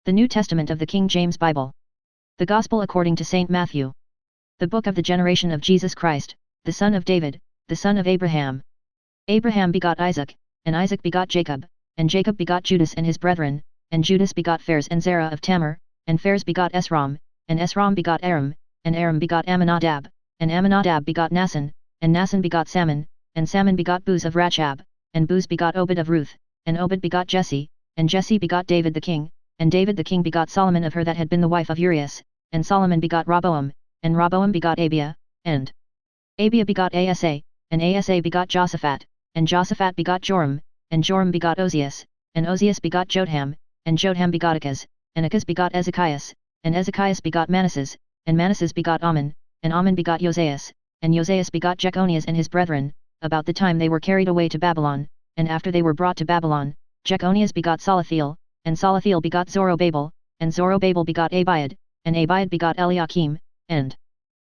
The New Testament of the King James Bible. The Gospel according to St. Matthew. The book of the generation of Jesus Christ, the son of David, the son of Abraham. Abraham begot Isaac, and Isaac begot Jacob, and Jacob begot Judas and his brethren, and Judas begot Phares and Zerah of Tamar, and Phares begot Esrom, and Esrom begot Aram, and Aram begot Amminadab, and Amminadab begot Naasson, and Naasson begot Salmon, and Salmon begot Booz of Rachab, and Booz begot Obed of Ruth, and Obed begot Jesse, and Jesse begot David the king, and David the king begot Solomon of her that had been the wife of Urias, and Solomon begot Rehoboam, and Rehoboam begot Abiah, and Abiah begot Asa, and Asa begot Josaphat, and Josaphat begot Joram, and Joram begot Ozias, and Ozias begot Jotham, and Jotham begot Achaz, and Achaz begot Ezekias, and Ezekias begot Manasses, and Manasses begot Ammon, and Ammon begot Josias, and Josias begot Jeconias and his brethren, about the time they were carried away to Babylon, and after they were brought to Babylon, Jeconias begot Salathiel, and Salathiel begot Zorobabel, and Zorobabel begot Abiad, and Abiad begot Eliakim, and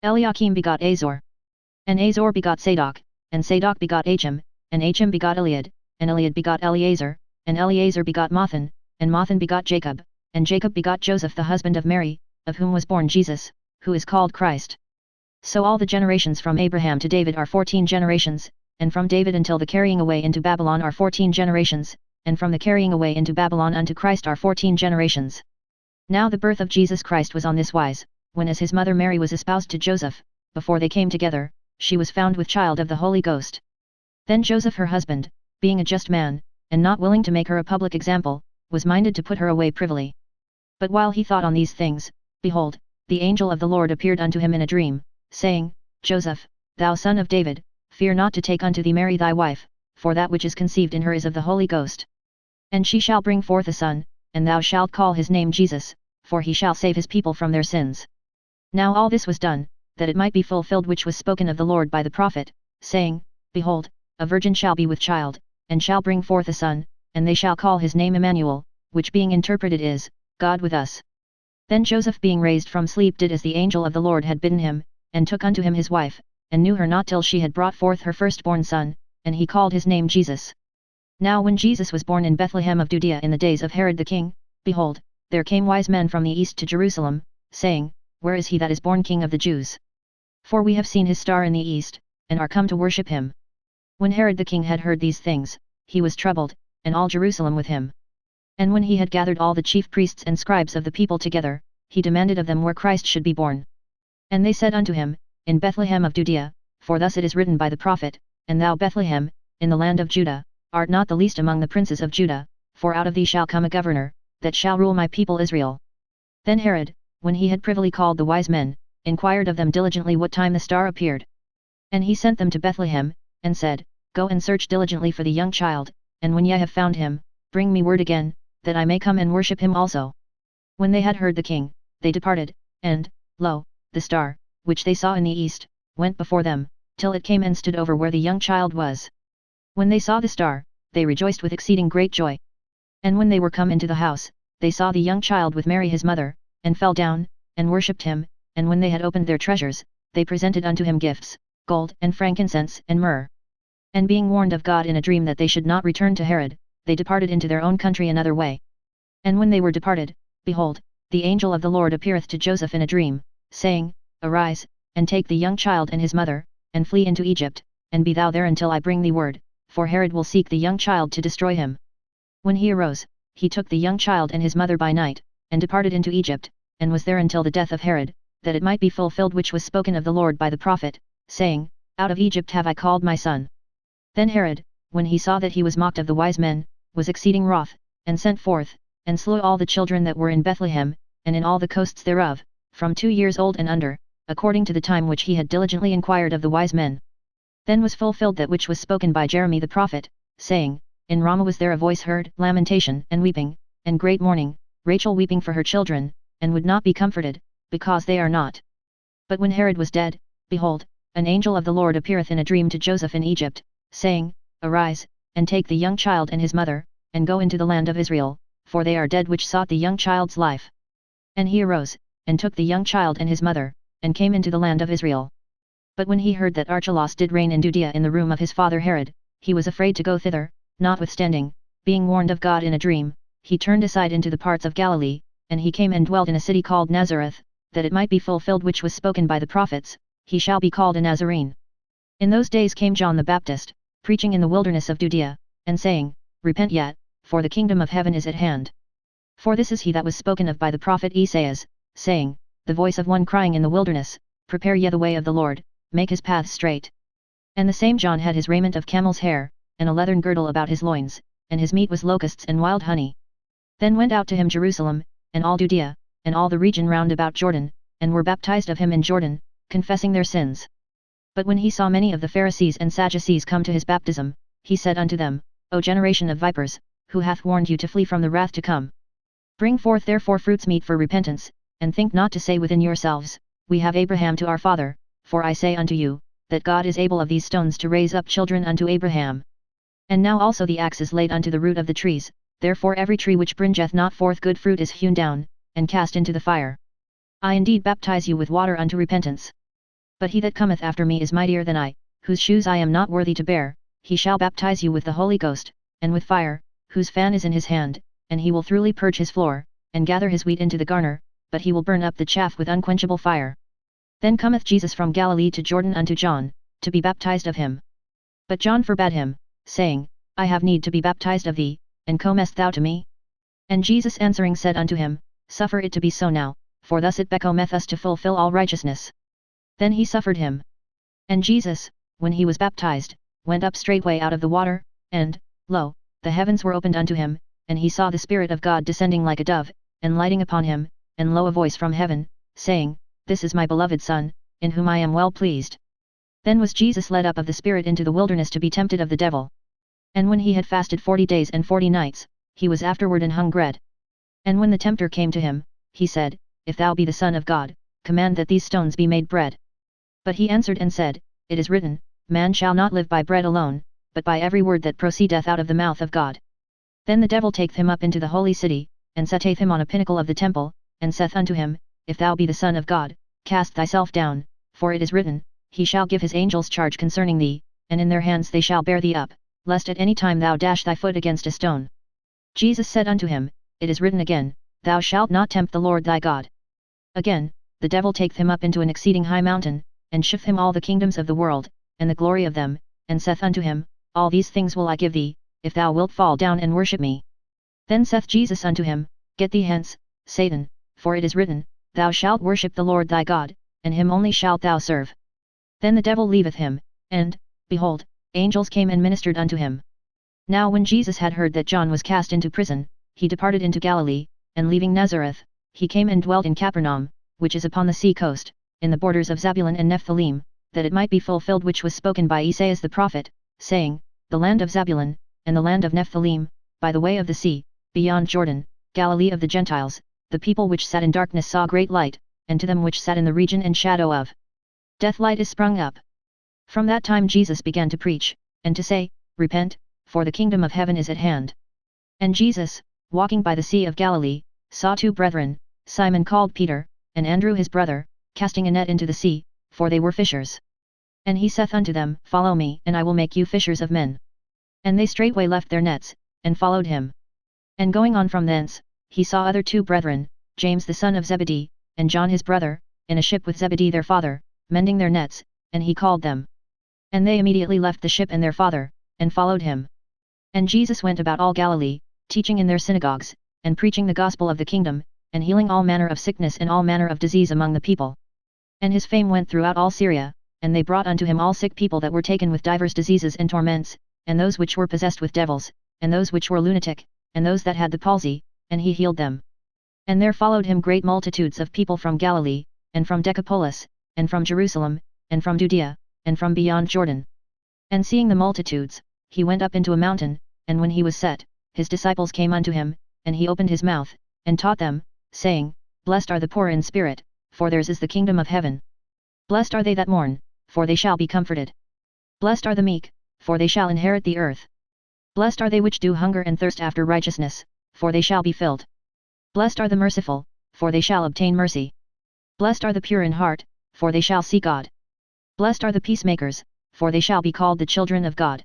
Eliakim begot Azor. And Azor begot Sadok, and Sadok begot Achim, and Achim begot Eliad, and Eliad begot Eleazar, and Eleazar begot Mathan, and Mathan begot Jacob, and Jacob begot Joseph the husband of Mary, of whom was born Jesus, who is called Christ. So all the generations from Abraham to David are 14 generations, and from David until the carrying away into Babylon are 14 generations, and from the carrying away into Babylon unto Christ are 14 generations. Now the birth of Jesus Christ was on this wise, when as his mother Mary was espoused to Joseph, before they came together, she was found with child of the Holy Ghost. Then Joseph her husband, being a just man, and not willing to make her a public example, was minded to put her away privily. But while he thought on these things, behold, the angel of the Lord appeared unto him in a dream, saying, Joseph, thou son of David, fear not to take unto thee Mary thy wife, for that which is conceived in her is of the Holy Ghost. And she shall bring forth a son, and thou shalt call his name Jesus, for he shall save his people from their sins. Now all this was done, that it might be fulfilled which was spoken of the Lord by the prophet, saying, Behold, a virgin shall be with child, and shall bring forth a son, and they shall call his name Emmanuel, which being interpreted is, God with us. Then Joseph being raised from sleep did as the angel of the Lord had bidden him, and took unto him his wife, and knew her not till she had brought forth her firstborn son, and he called his name Jesus. Now when Jesus was born in Bethlehem of Judea in the days of Herod the king, behold, there came wise men from the east to Jerusalem, saying, Where is he that is born King of the Jews? For we have seen his star in the east, and are come to worship him. When Herod the king had heard these things, he was troubled, and all Jerusalem with him. And when he had gathered all the chief priests and scribes of the people together, he demanded of them where Christ should be born. And they said unto him, In Bethlehem of Judea, for thus it is written by the prophet, And thou Bethlehem, in the land of Judah, art not the least among the princes of Judah, for out of thee shall come a governor, that shall rule my people Israel. Then Herod, when he had privily called the wise men, inquired of them diligently what time the star appeared. And he sent them to Bethlehem, and said, Go and search diligently for the young child, and when ye have found him, bring me word again, that I may come and worship him also. When they had heard the king, they departed, and, lo, the star, which they saw in the east, went before them, till it came and stood over where the young child was. When they saw the star, they rejoiced with exceeding great joy. And when they were come into the house, they saw the young child with Mary his mother, and fell down, and worshipped him, and when they had opened their treasures, they presented unto him gifts, gold and frankincense and myrrh. And being warned of God in a dream that they should not return to Herod, they departed into their own country another way. And when they were departed, behold, the angel of the Lord appeareth to Joseph in a dream, saying, Arise, and take the young child and his mother, and flee into Egypt, and be thou there until I bring thee word, for Herod will seek the young child to destroy him. When he arose, he took the young child and his mother by night, and departed into Egypt, and was there until the death of Herod, that it might be fulfilled which was spoken of the Lord by the prophet, saying, Out of Egypt have I called my son. Then Herod, when he saw that he was mocked of the wise men, was exceeding wroth, and sent forth, and slew all the children that were in Bethlehem, and in all the coasts thereof, from 2 years old and under, according to the time which he had diligently inquired of the wise men. Then was fulfilled that which was spoken by Jeremy the prophet, saying, In Ramah was there a voice heard, lamentation and weeping, and great mourning, Rachel weeping for her children, and would not be comforted, because they are not. But when Herod was dead, behold, an angel of the Lord appeareth in a dream to Joseph in Egypt, saying, Arise, and take the young child and his mother, and go into the land of Israel, for they are dead which sought the young child's life. And he arose, and took the young child and his mother, and came into the land of Israel. But when he heard that Archelaus did reign in Judea in the room of his father Herod, he was afraid to go thither, notwithstanding, being warned of God in a dream, he turned aside into the parts of Galilee, and he came and dwelt in a city called Nazareth, that it might be fulfilled which was spoken by the prophets, he shall be called a Nazarene. In those days came John the Baptist, preaching in the wilderness of Judea, and saying, Repent yet, for the kingdom of heaven is at hand. For this is he that was spoken of by the prophet Esaias, saying, The voice of one crying in the wilderness, Prepare ye the way of the Lord, make his paths straight. And the same John had his raiment of camel's hair, and a leathern girdle about his loins, and his meat was locusts and wild honey. Then went out to him Jerusalem, and all Judea, and all the region round about Jordan, and were baptized of him in Jordan, confessing their sins. But when he saw many of the Pharisees and Sadducees come to his baptism, he said unto them, O generation of vipers, who hath warned you to flee from the wrath to come? Bring forth therefore fruits meet for repentance, and think not to say within yourselves, We have Abraham to our father, for I say unto you, that God is able of these stones to raise up children unto Abraham. And now also the axe is laid unto the root of the trees, therefore every tree which bringeth not forth good fruit is hewn down, and cast into the fire. I indeed baptize you with water unto repentance. But he that cometh after me is mightier than I, whose shoes I am not worthy to bear, he shall baptize you with the Holy Ghost, and with fire, whose fan is in his hand, and he will thoroughly purge his floor, and gather his wheat into the garner, but he will burn up the chaff with unquenchable fire. Then cometh Jesus from Galilee to Jordan unto John, to be baptized of him. But John forbade him, saying, I have need to be baptized of thee, and comest thou to me? And Jesus answering said unto him, Suffer it to be so now, for thus it becometh us to fulfill all righteousness. Then he suffered him. And Jesus, when he was baptized, went up straightway out of the water, and, lo, the heavens were opened unto him, and he saw the Spirit of God descending like a dove, and lighting upon him, and lo a voice from heaven, saying, This is my beloved Son, in whom I am well pleased. Then was Jesus led up of the Spirit into the wilderness to be tempted of the devil. And when he had fasted 40 days and 40 nights, he was afterward an hungered. And when the tempter came to him, he said, If thou be the Son of God, command that these stones be made bread. But he answered and said, It is written, Man shall not live by bread alone, but by every word that proceedeth out of the mouth of God. Then the devil taketh him up into the holy city, and setteth him on a pinnacle of the temple, and saith unto him, If thou be the Son of God, cast thyself down, for it is written, He shall give his angels charge concerning thee, and in their hands they shall bear thee up, lest at any time thou dash thy foot against a stone. Jesus said unto him, It is written again, Thou shalt not tempt the Lord thy God. Again, the devil taketh him up into an exceeding high mountain, and sheweth him all the kingdoms of the world, and the glory of them, and saith unto him, All these things will I give thee, if thou wilt fall down and worship me. Then saith Jesus unto him, Get thee hence, Satan, for it is written, Thou shalt worship the Lord thy God, and him only shalt thou serve. Then the devil leaveth him, and, behold, angels came and ministered unto him. Now when Jesus had heard that John was cast into prison, he departed into Galilee, and leaving Nazareth, he came and dwelt in Capernaum, which is upon the sea coast, in the borders of Zabulon and Nephthalim, that it might be fulfilled which was spoken by Esaias the prophet, saying, The land of Zabulon, and the land of Nephthalim, by the way of the sea, beyond Jordan, Galilee of the Gentiles, the people which sat in darkness saw great light, and to them which sat in the region and shadow of death light is sprung up. From that time Jesus began to preach, and to say, Repent, for the kingdom of heaven is at hand. And Jesus, walking by the sea of Galilee, saw two brethren, Simon called Peter, and Andrew his brother, casting a net into the sea, for they were fishers. And he saith unto them, Follow me, and I will make you fishers of men. And they straightway left their nets, and followed him. And going on from thence, he saw other two brethren, James the son of Zebedee, and John his brother, in a ship with Zebedee their father, mending their nets, and he called them. And they immediately left the ship and their father, and followed him. And Jesus went about all Galilee, teaching in their synagogues, and preaching the gospel of the kingdom, and healing all manner of sickness and all manner of disease among the people. And his fame went throughout all Syria, and they brought unto him all sick people that were taken with divers diseases and torments, and those which were possessed with devils, and those which were lunatic, and those that had the palsy, and he healed them. And there followed him great multitudes of people from Galilee, and from Decapolis, and from Jerusalem, and from Judea, and from beyond Jordan. And seeing the multitudes, he went up into a mountain, and when he was set, his disciples came unto him, and he opened his mouth, and taught them, saying, Blessed are the poor in spirit, for theirs is the kingdom of heaven. Blessed are they that mourn, for they shall be comforted. Blessed are the meek, for they shall inherit the earth. Blessed are they which do hunger and thirst after righteousness, for they shall be filled. Blessed are the merciful, for they shall obtain mercy. Blessed are the pure in heart, for they shall see God. Blessed are the peacemakers, for they shall be called the children of God.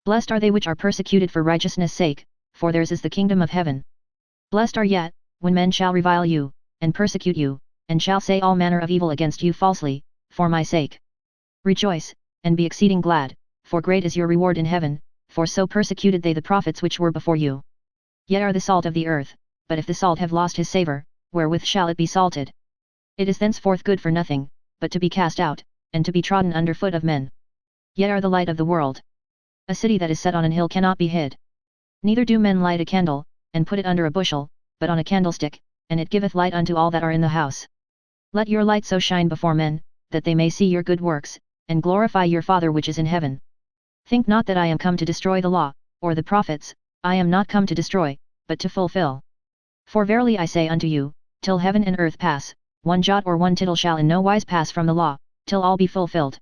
Blessed are they which are persecuted for righteousness' sake, for theirs is the kingdom of heaven. Blessed are yet, when men shall revile you, and persecute you, and shall say all manner of evil against you falsely, for my sake. Rejoice, and be exceeding glad, for great is your reward in heaven, for so persecuted they the prophets which were before you. Ye are the salt of the earth, but if the salt have lost his savour, wherewith shall it be salted? It is thenceforth good for nothing, but to be cast out, and to be trodden under foot of men. Ye are the light of the world. A city that is set on an hill cannot be hid. Neither do men light a candle, and put it under a bushel, but on a candlestick, and it giveth light unto all that are in the house. Let your light so shine before men, that they may see your good works, and glorify your Father which is in heaven. Think not that I am come to destroy the law, or the prophets. I am not come to destroy, but to fulfill. For verily I say unto you, till heaven and earth pass, one jot or one tittle shall in no wise pass from the law, till all be fulfilled.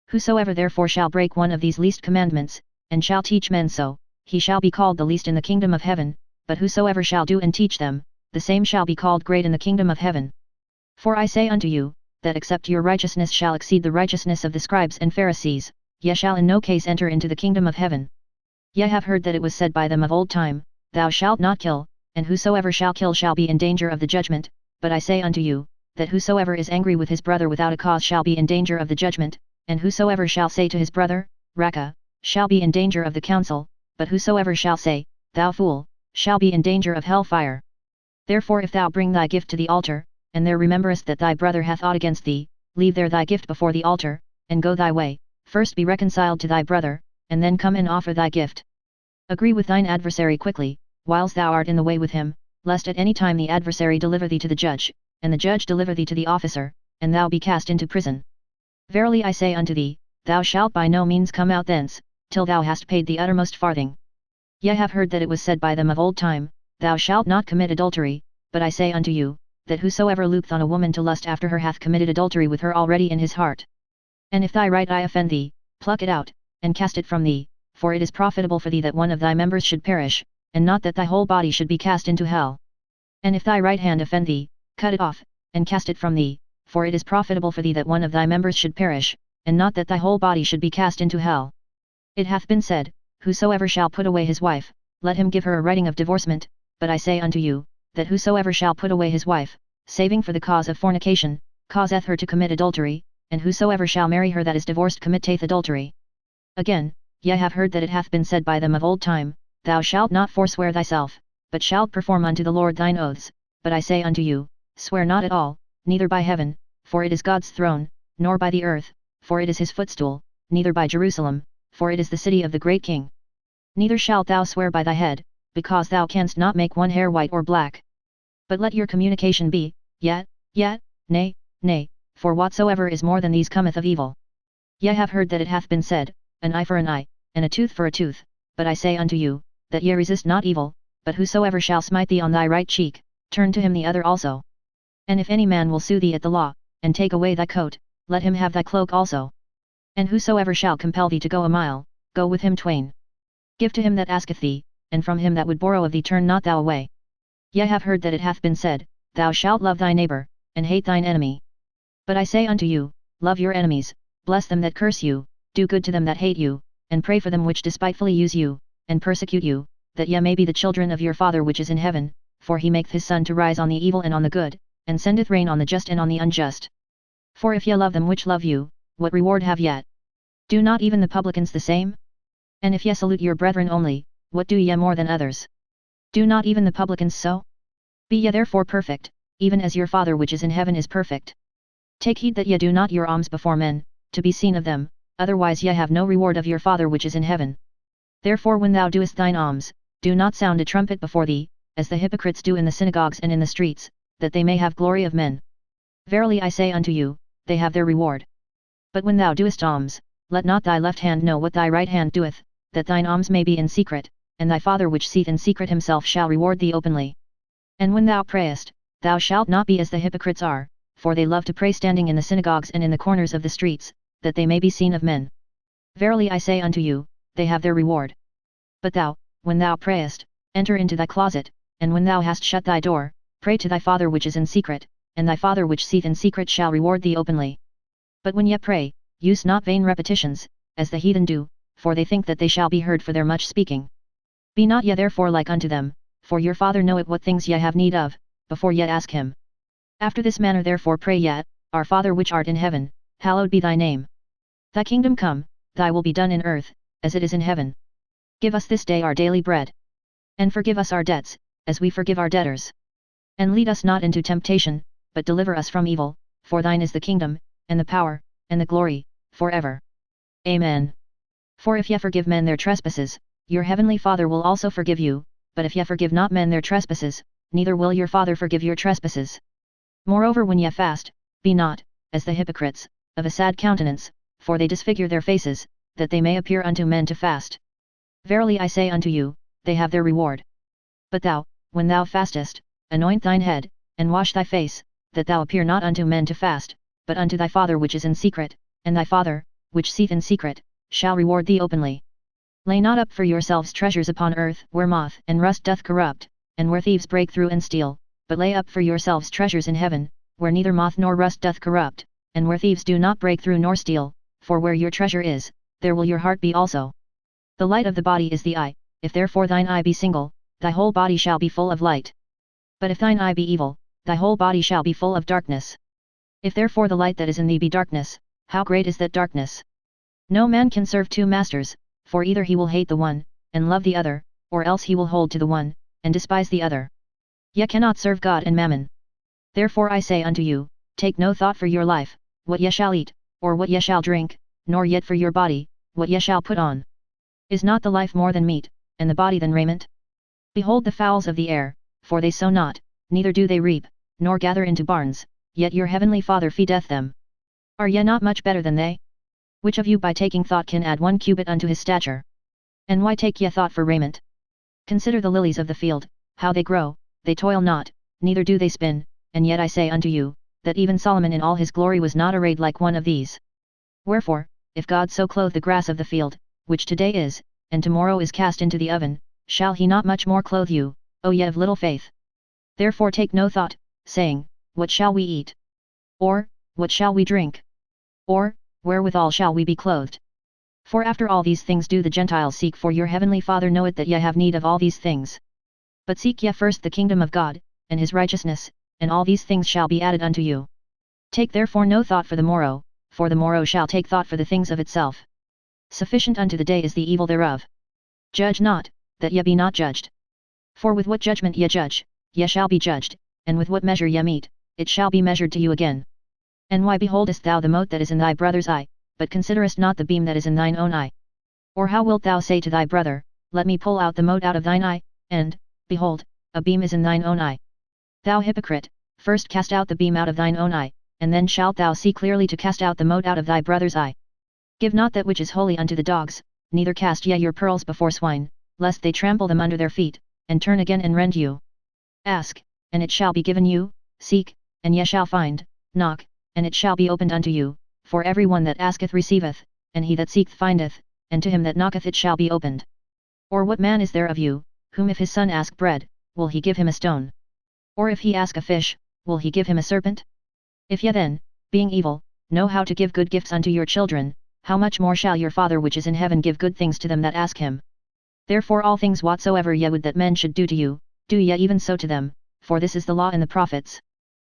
Whosoever therefore shall break one of these least commandments, and shall teach men so, he shall be called the least in the kingdom of heaven, but whosoever shall do and teach them, the same shall be called great in the kingdom of heaven. For I say unto you, that except your righteousness shall exceed the righteousness of the scribes and Pharisees, ye shall in no case enter into the kingdom of heaven. Ye have heard that it was said by them of old time, Thou shalt not kill, and whosoever shall kill shall be in danger of the judgment, but I say unto you, that whosoever is angry with his brother without a cause shall be in danger of the judgment, and whosoever shall say to his brother, Raca, shall be in danger of the council, but whosoever shall say, Thou fool, shall be in danger of hell fire. Therefore if thou bring thy gift to the altar, and there rememberest that thy brother hath aught against thee, leave there thy gift before the altar, and go thy way, first be reconciled to thy brother, and then come and offer thy gift. Agree with thine adversary quickly, whiles thou art in the way with him, lest at any time the adversary deliver thee to the judge, and the judge deliver thee to the officer, and thou be cast into prison. Verily I say unto thee, thou shalt by no means come out thence, till thou hast paid the uttermost farthing. Ye have heard that it was said by them of old time, Thou shalt not commit adultery, but I say unto you, that whosoever looketh on a woman to lust after her hath committed adultery with her already in his heart. And if thy right eye offend thee, pluck it out, and cast it from thee, for it is profitable for thee that one of thy members should perish, and not that thy whole body should be cast into hell. And if thy right hand offend thee, cut it off, and cast it from thee, for it is profitable for thee that one of thy members should perish, and not that thy whole body should be cast into hell. It hath been said, Whosoever shall put away his wife, let him give her a writing of divorcement, but I say unto you, that whosoever shall put away his wife, saving for the cause of fornication, causeth her to commit adultery, and whosoever shall marry her that is divorced committeth adultery. Again, ye have heard that it hath been said by them of old time, Thou shalt not forswear thyself, but shalt perform unto the Lord thine oaths, but I say unto you, swear not at all, neither by heaven, for it is God's throne, nor by the earth, for it is his footstool, neither by Jerusalem, for it is the city of the great King. Neither shalt thou swear by thy head, because thou canst not make one hair white or black. But let your communication be, yet, nay, nay, for whatsoever is more than these cometh of evil. Ye have heard that it hath been said, An eye for an eye, and a tooth for a tooth, but I say unto you, that ye resist not evil, but whosoever shall smite thee on thy right cheek, turn to him the other also. And if any man will sue thee at the law, and take away thy coat, let him have thy cloak also. And whosoever shall compel thee to go a mile, go with him twain. Give to him that asketh thee, and from him that would borrow of thee turn not thou away. Ye have heard that it hath been said, Thou shalt love thy neighbor, and hate thine enemy. But I say unto you, love your enemies, bless them that curse you, do good to them that hate you, and pray for them which despitefully use you, and persecute you, that ye may be the children of your Father which is in heaven, for he maketh his sun to rise on the evil and on the good, and sendeth rain on the just and on the unjust. For if ye love them which love you, what reward have ye? Do not even the publicans the same? And if ye salute your brethren only, what do ye more than others? Do not even the publicans so? Be ye therefore perfect, even as your Father which is in heaven is perfect. Take heed that ye do not your alms before men, to be seen of them, otherwise ye have no reward of your Father which is in heaven. Therefore when thou doest thine alms, do not sound a trumpet before thee, as the hypocrites do in the synagogues and in the streets, that they may have glory of men. Verily I say unto you, they have their reward. But when thou doest alms, let not thy left hand know what thy right hand doeth, that thine alms may be in secret, and thy Father which seeth in secret himself shall reward thee openly. And when thou prayest, thou shalt not be as the hypocrites are, for they love to pray standing in the synagogues and in the corners of the streets, that they may be seen of men. Verily I say unto you, they have their reward. But thou, when thou prayest, enter into thy closet, and when thou hast shut thy door, pray to thy Father which is in secret, and thy Father which seeth in secret shall reward thee openly. But when ye pray, use not vain repetitions, as the heathen do, for they think that they shall be heard for their much speaking. Be not ye therefore like unto them, for your Father knoweth what things ye have need of, before ye ask him. After this manner therefore pray ye, Our Father which art in heaven, hallowed be thy name. Thy kingdom come, thy will be done in earth, as it is in heaven. Give us this day our daily bread. And forgive us our debts, as we forgive our debtors. And lead us not into temptation, but deliver us from evil, for thine is the kingdom, and the power, and the glory, forever. Amen. For if ye forgive men their trespasses, your heavenly Father will also forgive you, but if ye forgive not men their trespasses, neither will your Father forgive your trespasses. Moreover when ye fast, be not, as the hypocrites, of a sad countenance, for they disfigure their faces, that they may appear unto men to fast. Verily I say unto you, they have their reward. But thou, when thou fastest, anoint thine head, and wash thy face, that thou appear not unto men to fast, but unto thy Father which is in secret, and thy Father, which seeth in secret, shall reward thee openly. Lay not up for yourselves treasures upon earth, where moth and rust doth corrupt, and where thieves break through and steal, but lay up for yourselves treasures in heaven, where neither moth nor rust doth corrupt, and where thieves do not break through nor steal, for where your treasure is, there will your heart be also. The light of the body is the eye, if therefore thine eye be single, thy whole body shall be full of light. But if thine eye be evil, thy whole body shall be full of darkness. If therefore the light that is in thee be darkness, how great is that darkness? No man can serve two masters, for either he will hate the one, and love the other, or else he will hold to the one, and despise the other. Ye cannot serve God and mammon. Therefore I say unto you, take no thought for your life, what ye shall eat, or what ye shall drink, nor yet for your body, what ye shall put on. Is not the life more than meat, and the body than raiment? Behold the fowls of the air, for they sow not, neither do they reap, nor gather into barns, yet your heavenly Father feedeth them. Are ye not much better than they? Which of you by taking thought can add 1 cubit unto his stature? And why take ye thought for raiment? Consider the lilies of the field, how they grow, they toil not, neither do they spin, and yet I say unto you, that even Solomon in all his glory was not arrayed like one of these. Wherefore, if God so clothe the grass of the field, which today is, and tomorrow is cast into the oven, shall he not much more clothe you, O ye of little faith? Therefore take no thought, saying, What shall we eat? Or, what shall we drink? Or, wherewithal shall we be clothed? For after all these things do the Gentiles seek, for your heavenly Father knoweth that ye have need of all these things. But seek ye first the kingdom of God, and his righteousness, and all these things shall be added unto you. Take therefore no thought for the morrow, for the morrow shall take thought for the things of itself. Sufficient unto the day is the evil thereof. Judge not, that ye be not judged. For with what judgment ye judge, ye shall be judged, and with what measure ye mete, it shall be measured to you again. And why beholdest thou the mote that is in thy brother's eye, but considerest not the beam that is in thine own eye? Or how wilt thou say to thy brother, Let me pull out the mote out of thine eye, and, behold, a beam is in thine own eye? Thou hypocrite, first cast out the beam out of thine own eye, and then shalt thou see clearly to cast out the mote out of thy brother's eye. Give not that which is holy unto the dogs, neither cast ye your pearls before swine, lest they trample them under their feet, and turn again and rend you. Ask, and it shall be given you, seek, and ye shall find, knock, and it shall be opened unto you, for every one that asketh receiveth, and he that seeketh findeth, and to him that knocketh it shall be opened. Or what man is there of you, whom if his son ask bread, will he give him a stone? Or if he ask a fish, will he give him a serpent? If ye then, being evil, know how to give good gifts unto your children, how much more shall your Father which is in heaven give good things to them that ask him? Therefore all things whatsoever ye would that men should do to you, do ye even so to them, for this is the law and the prophets.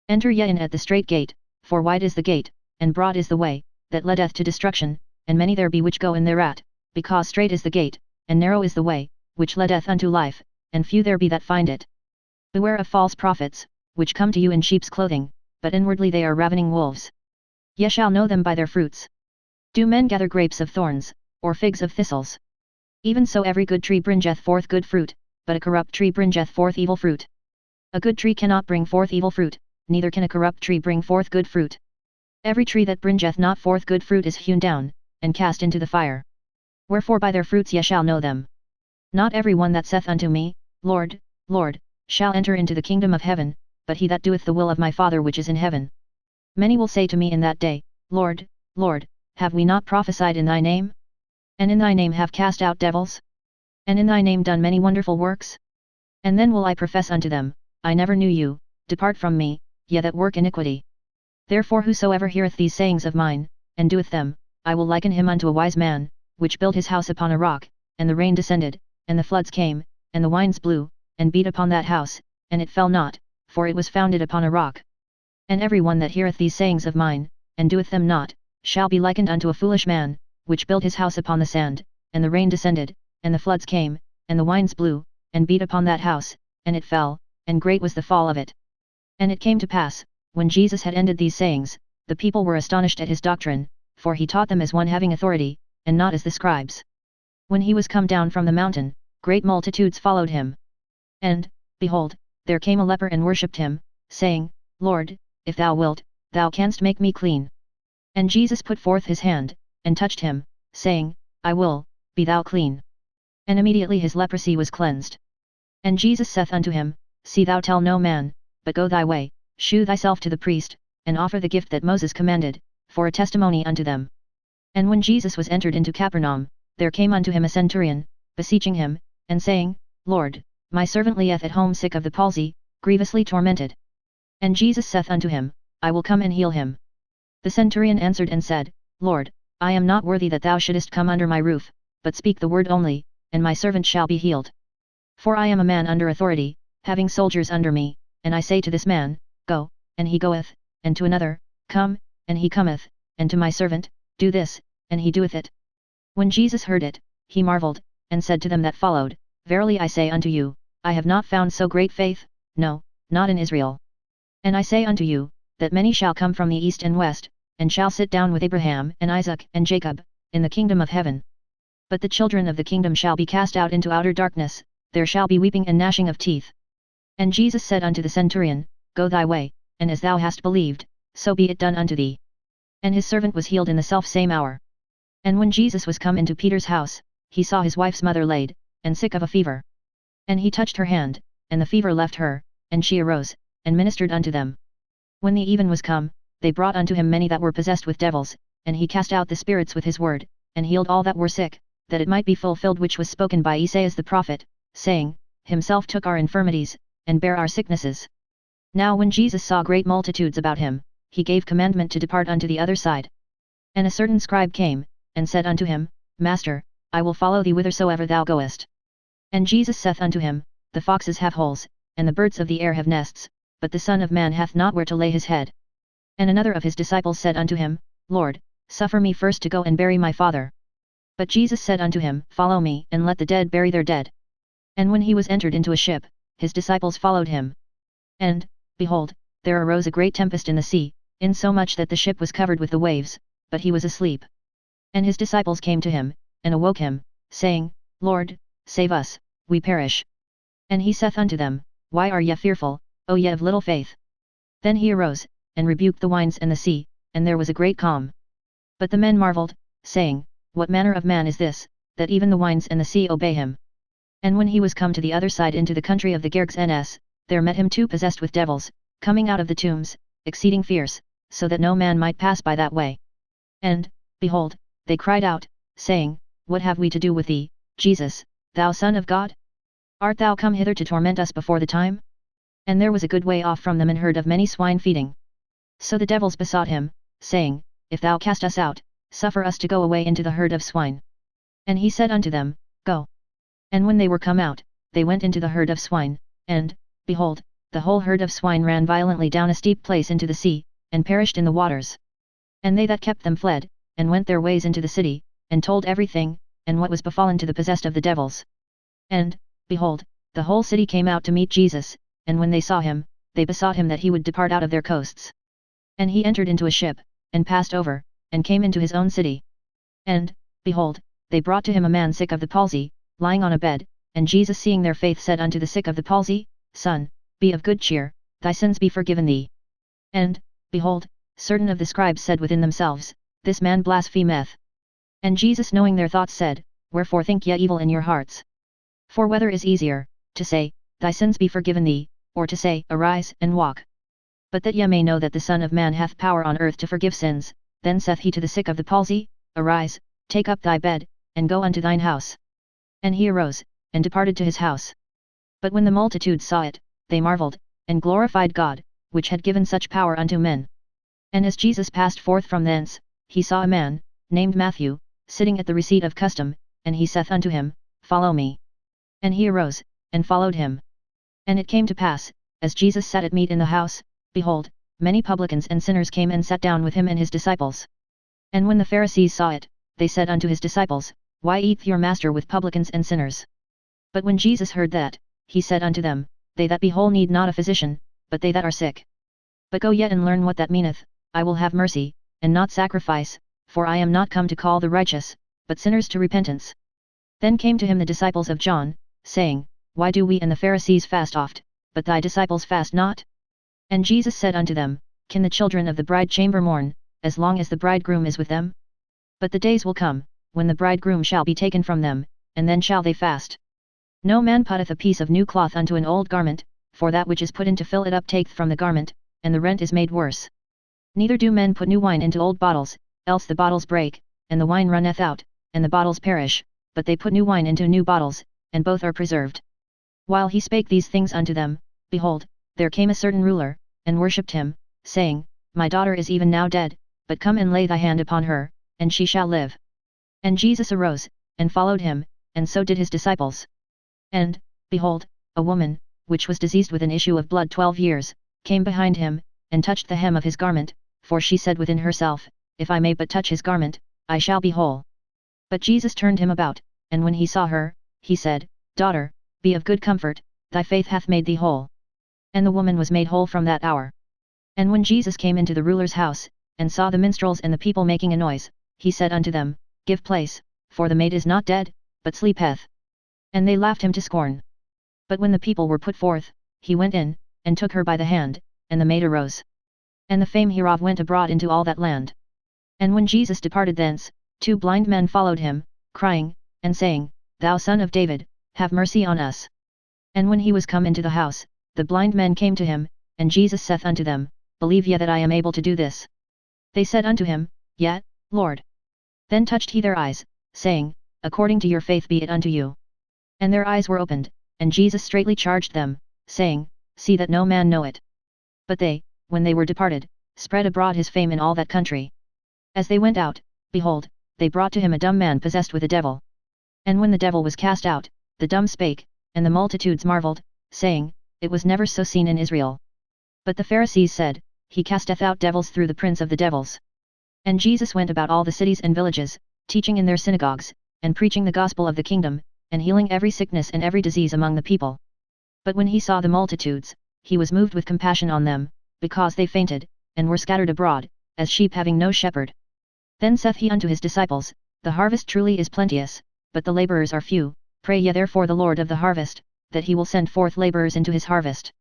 Enter ye in at the strait gate, for wide is the gate, and broad is the way, that leadeth to destruction, and many there be which go in thereat, because strait is the gate, and narrow is the way, which leadeth unto life, and few there be that find it. Beware of false prophets, which come to you in sheep's clothing, but inwardly they are ravening wolves. Ye shall know them by their fruits. Do men gather grapes of thorns, or figs of thistles? Even so every good tree bringeth forth good fruit, but a corrupt tree bringeth forth evil fruit. A good tree cannot bring forth evil fruit, neither can a corrupt tree bring forth good fruit. Every tree that bringeth not forth good fruit is hewn down, and cast into the fire. Wherefore by their fruits ye shall know them. Not every one that saith unto me, Lord, Lord, shall enter into the kingdom of heaven, but he that doeth the will of my Father which is in heaven. Many will say to me in that day, Lord, Lord, have we not prophesied in thy name? And in thy name have cast out devils? And in thy name done many wonderful works? And then will I profess unto them, I never knew you, depart from me, ye that work iniquity. Therefore whosoever heareth these sayings of mine, and doeth them, I will liken him unto a wise man, which built his house upon a rock, and the rain descended, and the floods came, and the winds blew, and beat upon that house, and it fell not, for it was founded upon a rock. And every one that heareth these sayings of mine, and doeth them not, shall be likened unto a foolish man, which built his house upon the sand, and the rain descended, and the floods came, and the winds blew, and beat upon that house, and it fell, and great was the fall of it. And it came to pass, when Jesus had ended these sayings, the people were astonished at his doctrine, for he taught them as one having authority, and not as the scribes. When he was come down from the mountain, great multitudes followed him. And, behold, there came a leper and worshipped him, saying, Lord, if thou wilt, thou canst make me clean. And Jesus put forth his hand, and touched him, saying, I will, be thou clean. And immediately his leprosy was cleansed. And Jesus saith unto him, See thou tell no man, but go thy way, shew thyself to the priest, and offer the gift that Moses commanded, for a testimony unto them. And when Jesus was entered into Capernaum, there came unto him a centurion, beseeching him, and saying, Lord, my servant lieth at home sick of the palsy, grievously tormented. And Jesus saith unto him, I will come and heal him. The centurion answered and said, Lord, I am not worthy that thou shouldest come under my roof, but speak the word only, and my servant shall be healed. For I am a man under authority, having soldiers under me, and I say to this man, Go, and he goeth, and to another, Come, and he cometh, and to my servant, Do this, and he doeth it. When Jesus heard it, he marveled, and said to them that followed, Verily I say unto you, I have not found so great faith, no, not in Israel. And I say unto you, that many shall come from the east and west, and shall sit down with Abraham and Isaac and Jacob, in the kingdom of heaven. But the children of the kingdom shall be cast out into outer darkness, there shall be weeping and gnashing of teeth. And Jesus said unto the centurion, Go thy way, and as thou hast believed, so be it done unto thee. And his servant was healed in the self-same hour. And when Jesus was come into Peter's house, he saw his wife's mother laid, and sick of a fever. And he touched her hand, and the fever left her, and she arose, and ministered unto them. When the even was come, they brought unto him many that were possessed with devils, and he cast out the spirits with his word, and healed all that were sick, that it might be fulfilled which was spoken by Esaias the prophet, saying, Himself took our infirmities, and bare our sicknesses. Now when Jesus saw great multitudes about him, he gave commandment to depart unto the other side. And a certain scribe came, and said unto him, Master, I will follow thee whithersoever thou goest. And Jesus saith unto him, The foxes have holes, and the birds of the air have nests, but the Son of Man hath not where to lay his head. And another of his disciples said unto him, Lord, suffer me first to go and bury my father. But Jesus said unto him, Follow me, and let the dead bury their dead. And when he was entered into a ship, his disciples followed him. And, behold, there arose a great tempest in the sea, insomuch that the ship was covered with the waves, but he was asleep. And his disciples came to him, and awoke him, saying, Lord, save us, we perish. And he saith unto them, Why are ye fearful, O ye of little faith? Then he arose, and rebuked the winds and the sea, and there was a great calm. But the men marveled, saying, What manner of man is this, that even the winds and the sea obey him? And when he was come to the other side into the country of the Gergesenes, there met him two possessed with devils, coming out of the tombs, exceeding fierce, so that no man might pass by that way. And, behold, they cried out, saying, What have we to do with thee, Jesus, thou Son of God? Art thou come hither to torment us before the time? And there was a good way off from them an herd of many swine feeding. So the devils besought him, saying, If thou cast us out, suffer us to go away into the herd of swine. And he said unto them, Go. And when they were come out, they went into the herd of swine, and, behold, the whole herd of swine ran violently down a steep place into the sea, and perished in the waters. And they that kept them fled, and went their ways into the city, and told everything, and what was befallen to the possessed of the devils. And, behold, the whole city came out to meet Jesus, and when they saw him, they besought him that he would depart out of their coasts. And he entered into a ship, and passed over, and came into his own city. And, behold, they brought to him a man sick of the palsy, lying on a bed, and Jesus seeing their faith said unto the sick of the palsy, Son, be of good cheer, thy sins be forgiven thee. And, behold, certain of the scribes said within themselves, This man blasphemeth. And Jesus knowing their thoughts said, Wherefore think ye evil in your hearts? For whether is easier, to say, Thy sins be forgiven thee, or to say, Arise and walk? But that ye may know that the Son of Man hath power on earth to forgive sins, then saith he to the sick of the palsy, Arise, take up thy bed, and go unto thine house. And he arose, and departed to his house. But when the multitude saw it, they marveled, and glorified God, which had given such power unto men. And as Jesus passed forth from thence, he saw a man, named Matthew, sitting at the receipt of custom, and he saith unto him, Follow me. And he arose, and followed him. And it came to pass, as Jesus sat at meat in the house, behold, many publicans and sinners came and sat down with him and his disciples. And when the Pharisees saw it, they said unto his disciples, Why eateth your master with publicans and sinners? But when Jesus heard that, he said unto them, They that be whole need not a physician, but they that are sick. But go yet and learn what that meaneth, I will have mercy, and not sacrifice, for I am not come to call the righteous, but sinners to repentance. Then came to him the disciples of John, saying, Why do we and the Pharisees fast oft, but thy disciples fast not? And Jesus said unto them, Can the children of the bride chamber mourn, as long as the bridegroom is with them? But the days will come, when the bridegroom shall be taken from them, and then shall they fast. No man putteth a piece of new cloth unto an old garment, for that which is put in to fill it up taketh from the garment, and the rent is made worse. Neither do men put new wine into old bottles, else the bottles break, and the wine runneth out, and the bottles perish, but they put new wine into new bottles, and both are preserved. While he spake these things unto them, behold, there came a certain ruler, and worshipped him, saying, My daughter is even now dead, but come and lay thy hand upon her, and she shall live. And Jesus arose, and followed him, and so did his disciples. And, behold, a woman, which was diseased with an issue of blood 12 years, came behind him, and touched the hem of his garment, for she said within herself, If I may but touch his garment, I shall be whole. But Jesus turned him about, and when he saw her, he said, Daughter, be of good comfort, thy faith hath made thee whole. And the woman was made whole from that hour. And when Jesus came into the ruler's house, and saw the minstrels and the people making a noise, he said unto them, Give place, for the maid is not dead, but sleepeth. And they laughed him to scorn. But when the people were put forth, he went in, and took her by the hand, and the maid arose. And the fame hereof went abroad into all that land. And when Jesus departed thence, 2 blind men followed him, crying, and saying, Thou Son of David, have mercy on us. And when he was come into the house, the blind men came to him, and Jesus saith unto them, Believe ye that I am able to do this? They said unto him, Yea, Lord. Then touched he their eyes, saying, According to your faith be it unto you. And their eyes were opened, and Jesus straitly charged them, saying, See that no man know it. But they, when they were departed, spread abroad his fame in all that country. As they went out, behold, they brought to him a dumb man possessed with a devil. And when the devil was cast out, the dumb spake, and the multitudes marveled, saying, It was never so seen in Israel. But the Pharisees said, He casteth out devils through the prince of the devils. And Jesus went about all the cities and villages, teaching in their synagogues, and preaching the gospel of the kingdom, and healing every sickness and every disease among the people. But when he saw the multitudes, he was moved with compassion on them, because they fainted, and were scattered abroad, as sheep having no shepherd. Then saith he unto his disciples, The harvest truly is plenteous, but the labourers are few, pray ye therefore the Lord of the harvest, that he will send forth labourers into his harvest.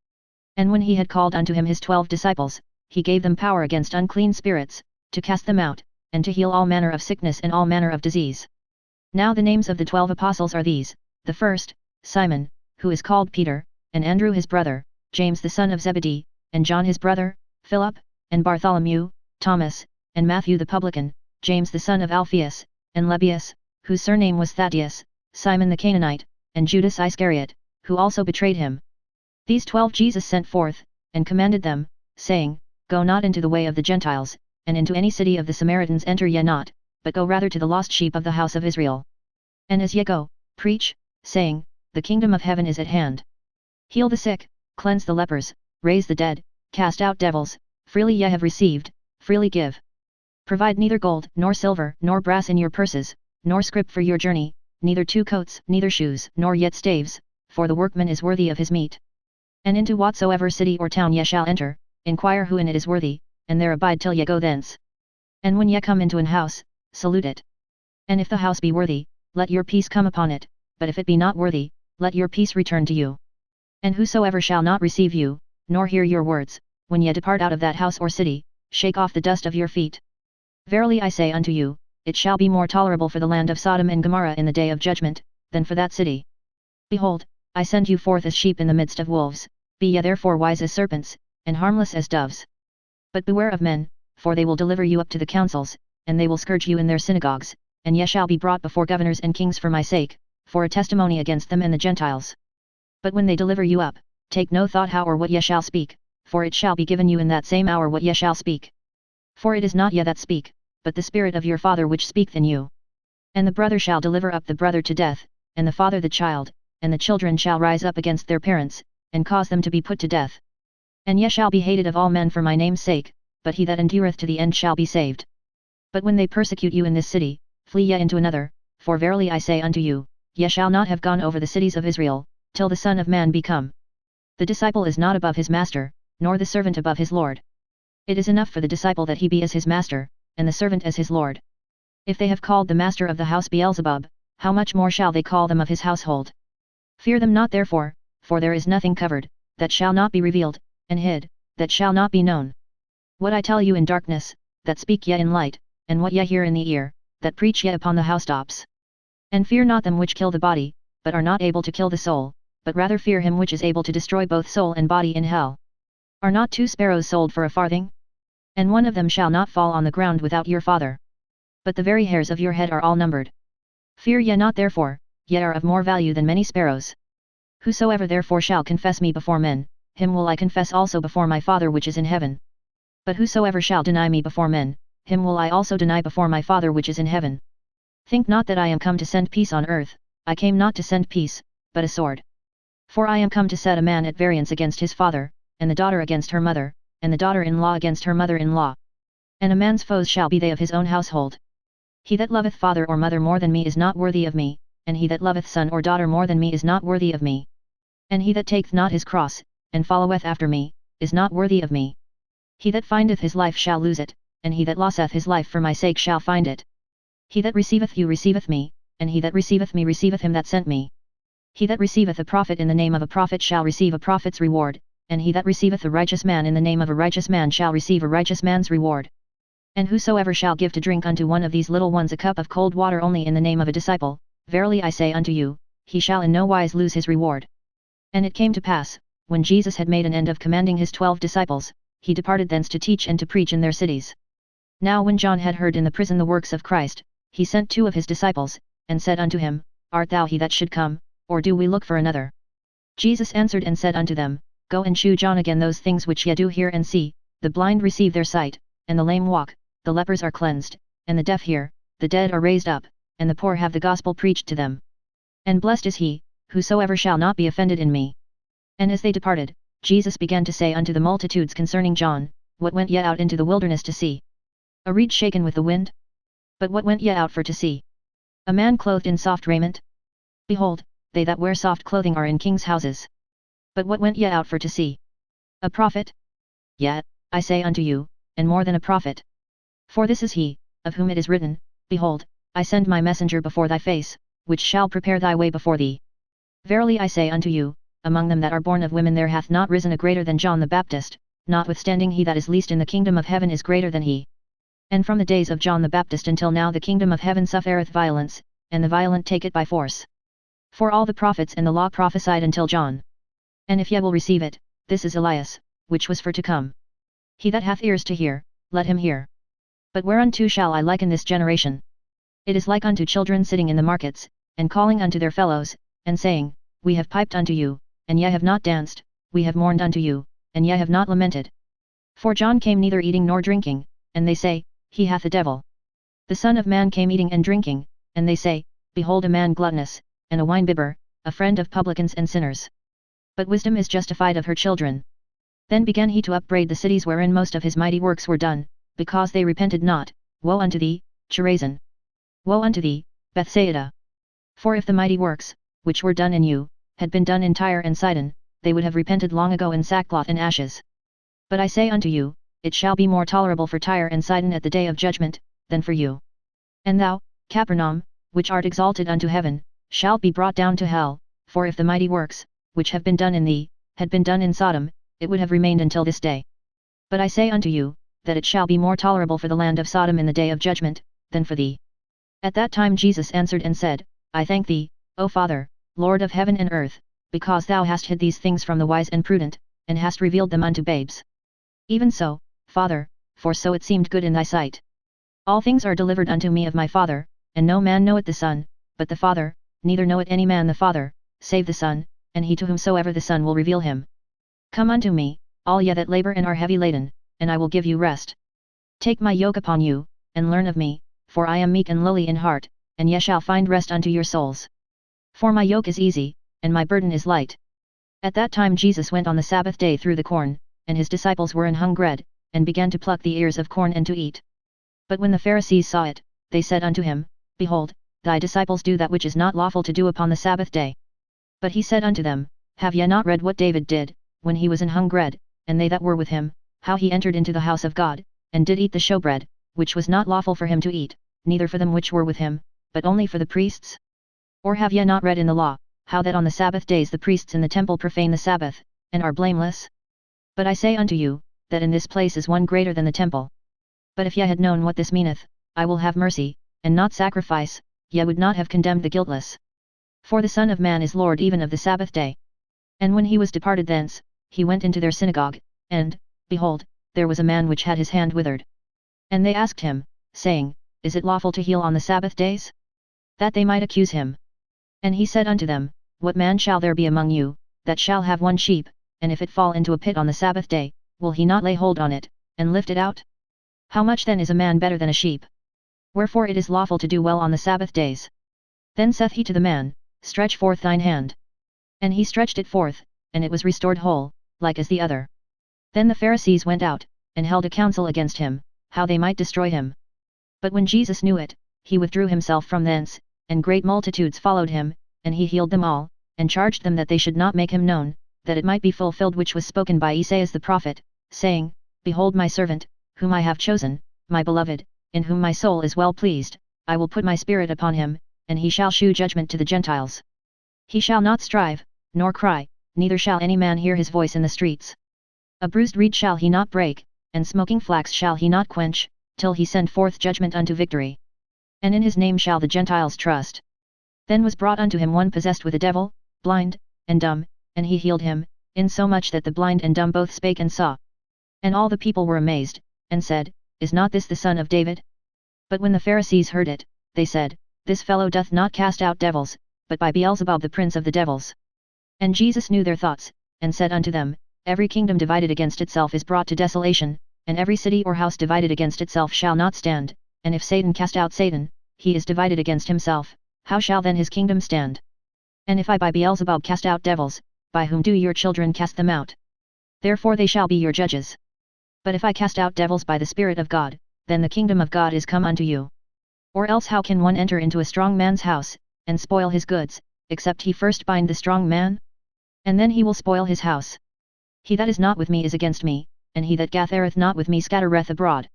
And when he had called unto him his 12 disciples, he gave them power against unclean spirits, to cast them out, and to heal all manner of sickness and all manner of disease. Now the names of the 12 apostles are these, the first, Simon, who is called Peter, and Andrew his brother, James the son of Zebedee, and John his brother, Philip, and Bartholomew, Thomas, and Matthew the publican, James the son of Alphaeus, and Lebbaeus, whose surname was Thaddeus, Simon the Canaanite, and Judas Iscariot, who also betrayed him. These 12 Jesus sent forth, and commanded them, saying, Go not into the way of the Gentiles, and into any city of the Samaritans enter ye not, but go rather to the lost sheep of the house of Israel. And as ye go, preach, saying, The kingdom of heaven is at hand. Heal the sick, cleanse the lepers, raise the dead, cast out devils, freely ye have received, freely give. Provide neither gold, nor silver, nor brass in your purses, nor scrip for your journey, neither 2 coats, neither shoes, nor yet staves, for the workman is worthy of his meat. And into whatsoever city or town ye shall enter, inquire who in it is worthy, and there abide till ye go thence. And when ye come into an house, salute it. And if the house be worthy, let your peace come upon it, but if it be not worthy, let your peace return to you. And whosoever shall not receive you, nor hear your words, when ye depart out of that house or city, shake off the dust of your feet. Verily I say unto you, it shall be more tolerable for the land of Sodom and Gomorrah in the day of judgment, than for that city. Behold, I send you forth as sheep in the midst of wolves, be ye therefore wise as serpents, and harmless as doves. But beware of men, for they will deliver you up to the councils, and they will scourge you in their synagogues, and ye shall be brought before governors and kings for my sake, for a testimony against them and the Gentiles. But when they deliver you up, take no thought how or what ye shall speak, for it shall be given you in that same hour what ye shall speak. For it is not ye that speak, but the Spirit of your Father which speaketh in you. And the brother shall deliver up the brother to death, and the father the child, and the children shall rise up against their parents, and cause them to be put to death. And ye shall be hated of all men for my name's sake, but he that endureth to the end shall be saved. But when they persecute you in this city, flee ye into another, for verily I say unto you, ye shall not have gone over the cities of Israel, till the Son of Man be come. The disciple is not above his master, nor the servant above his lord. It is enough for the disciple that he be as his master, and the servant as his lord. If they have called the master of the house Beelzebub, how much more shall they call them of his household? Fear them not therefore, for there is nothing covered, that shall not be revealed, and hid, that shall not be known. What I tell you in darkness, that speak ye in light, and what ye hear in the ear, that preach ye upon the housetops. And fear not them which kill the body, but are not able to kill the soul, but rather fear him which is able to destroy both soul and body in hell. Are not 2 sparrows sold for a farthing? And one of them shall not fall on the ground without your Father. But the very hairs of your head are all numbered. Fear ye not therefore, ye are of more value than many sparrows. Whosoever therefore shall confess me before men, him will I confess also before my Father which is in heaven. But whosoever shall deny me before men, him will I also deny before my Father which is in heaven. Think not that I am come to send peace on earth, I came not to send peace, but a sword. For I am come to set a man at variance against his father, and the daughter against her mother, and the daughter-in-law against her mother-in-law. And a man's foes shall be they of his own household. He that loveth father or mother more than me is not worthy of me, and he that loveth son or daughter more than me is not worthy of me. And he that taketh not his cross, and followeth after me, is not worthy of me. He that findeth his life shall lose it, and he that loseth his life for my sake shall find it. He that receiveth you receiveth me, and he that receiveth me receiveth him that sent me. He that receiveth a prophet in the name of a prophet shall receive a prophet's reward, and he that receiveth a righteous man in the name of a righteous man shall receive a righteous man's reward. And whosoever shall give to drink unto one of these little ones a cup of cold water only in the name of a disciple, verily I say unto you, he shall in no wise lose his reward. And it came to pass, when Jesus had made an end of commanding his 12 disciples, he departed thence to teach and to preach in their cities. Now when John had heard in the prison the works of Christ, he sent 2 of his disciples, and said unto him, Art thou he that should come, or do we look for another? Jesus answered and said unto them, Go and shew John again those things which ye do hear and see, the blind receive their sight, and the lame walk, the lepers are cleansed, and the deaf hear, the dead are raised up, and the poor have the gospel preached to them. And blessed is he, whosoever shall not be offended in me. And as they departed, Jesus began to say unto the multitudes concerning John, What went ye out into the wilderness to see? A reed shaken with the wind? But what went ye out for to see? A man clothed in soft raiment? Behold, they that wear soft clothing are in kings' houses. But what went ye out for to see? A prophet? Yet, I say unto you, and more than a prophet. For this is he, of whom it is written, Behold, I send my messenger before thy face, which shall prepare thy way before thee. Verily I say unto you, among them that are born of women there hath not risen a greater than John the Baptist, notwithstanding he that is least in the kingdom of heaven is greater than he. And from the days of John the Baptist until now the kingdom of heaven suffereth violence, and the violent take it by force. For all the prophets and the law prophesied until John. And if ye will receive it, this is Elias, which was for to come. He that hath ears to hear, let him hear. But whereunto shall I liken this generation? It is like unto children sitting in the markets, and calling unto their fellows, and saying, We have piped unto you, and ye have not danced, we have mourned unto you, and ye have not lamented. For John came neither eating nor drinking, and they say, He hath a devil. The Son of Man came eating and drinking, and they say, Behold a man gluttonous, and a winebibber, a friend of publicans and sinners. But wisdom is justified of her children. Then began he to upbraid the cities wherein most of his mighty works were done, because they repented not. Woe unto thee, Chorazin! Woe unto thee, Bethsaida! For if the mighty works, which were done in you, had been done in Tyre and Sidon, they would have repented long ago in sackcloth and ashes. But I say unto you, it shall be more tolerable for Tyre and Sidon at the day of judgment, than for you. And thou, Capernaum, which art exalted unto heaven, shalt be brought down to hell, for if the mighty works, which have been done in thee, had been done in Sodom, it would have remained until this day. But I say unto you, that it shall be more tolerable for the land of Sodom in the day of judgment, than for thee. At that time Jesus answered and said, I thank thee, O Father, Lord of heaven and earth, because thou hast hid these things from the wise and prudent, and hast revealed them unto babes. Even so, Father, for so it seemed good in thy sight. All things are delivered unto me of my Father, and no man knoweth the Son, but the Father, neither knoweth any man the Father, save the Son, and he to whomsoever the Son will reveal him. Come unto me, all ye that labor and are heavy laden, and I will give you rest. Take my yoke upon you, and learn of me, for I am meek and lowly in heart, and ye shall find rest unto your souls. For my yoke is easy, and my burden is light. At that time Jesus went on the Sabbath day through the corn, and his disciples were an hungered, and began to pluck the ears of corn and to eat. But when the Pharisees saw it, they said unto him, Behold, thy disciples do that which is not lawful to do upon the Sabbath day. But he said unto them, Have ye not read what David did, when he was an hungered, and they that were with him, how he entered into the house of God, and did eat the showbread, which was not lawful for him to eat, neither for them which were with him, but only for the priests? Or have ye not read in the law, how that on the Sabbath days the priests in the temple profane the Sabbath, and are blameless? But I say unto you, that in this place is one greater than the temple. But if ye had known what this meaneth, I will have mercy, and not sacrifice, ye would not have condemned the guiltless. For the Son of Man is Lord even of the Sabbath day. And when he was departed thence, he went into their synagogue, and, behold, there was a man which had his hand withered. And they asked him, saying, Is it lawful to heal on the Sabbath days? That they might accuse him. And he said unto them, What man shall there be among you, that shall have one sheep, and if it fall into a pit on the Sabbath day, will he not lay hold on it, and lift it out? How much then is a man better than a sheep? Wherefore it is lawful to do well on the Sabbath days. Then saith he to the man, Stretch forth thine hand. And he stretched it forth, and it was restored whole, like as the other. Then the Pharisees went out, and held a council against him, how they might destroy him. But when Jesus knew it, he withdrew himself from thence, and great multitudes followed him, and he healed them all, and charged them that they should not make him known, that it might be fulfilled which was spoken by Esaias the prophet, saying, Behold my servant, whom I have chosen, my beloved, in whom my soul is well pleased, I will put my spirit upon him, and he shall shew judgment to the Gentiles. He shall not strive, nor cry, neither shall any man hear his voice in the streets. A bruised reed shall he not break, and smoking flax shall he not quench, till he send forth judgment unto victory. And in his name shall the Gentiles trust. Then was brought unto him one possessed with a devil, blind, and dumb, and he healed him, insomuch that the blind and dumb both spake and saw. And all the people were amazed, and said, Is not this the son of David? But when the Pharisees heard it, they said, This fellow doth not cast out devils, but by Beelzebub the prince of the devils. And Jesus knew their thoughts, and said unto them, Every kingdom divided against itself is brought to desolation, and every city or house divided against itself shall not stand, and if Satan cast out Satan, he is divided against himself, how shall then his kingdom stand? And if I by Beelzebub cast out devils, by whom do your children cast them out? Therefore they shall be your judges. But if I cast out devils by the Spirit of God, then the kingdom of God is come unto you. Or else how can one enter into a strong man's house, and spoil his goods, except he first bind the strong man? And then he will spoil his house. He that is not with me is against me, and he that gathereth not with me scattereth abroad.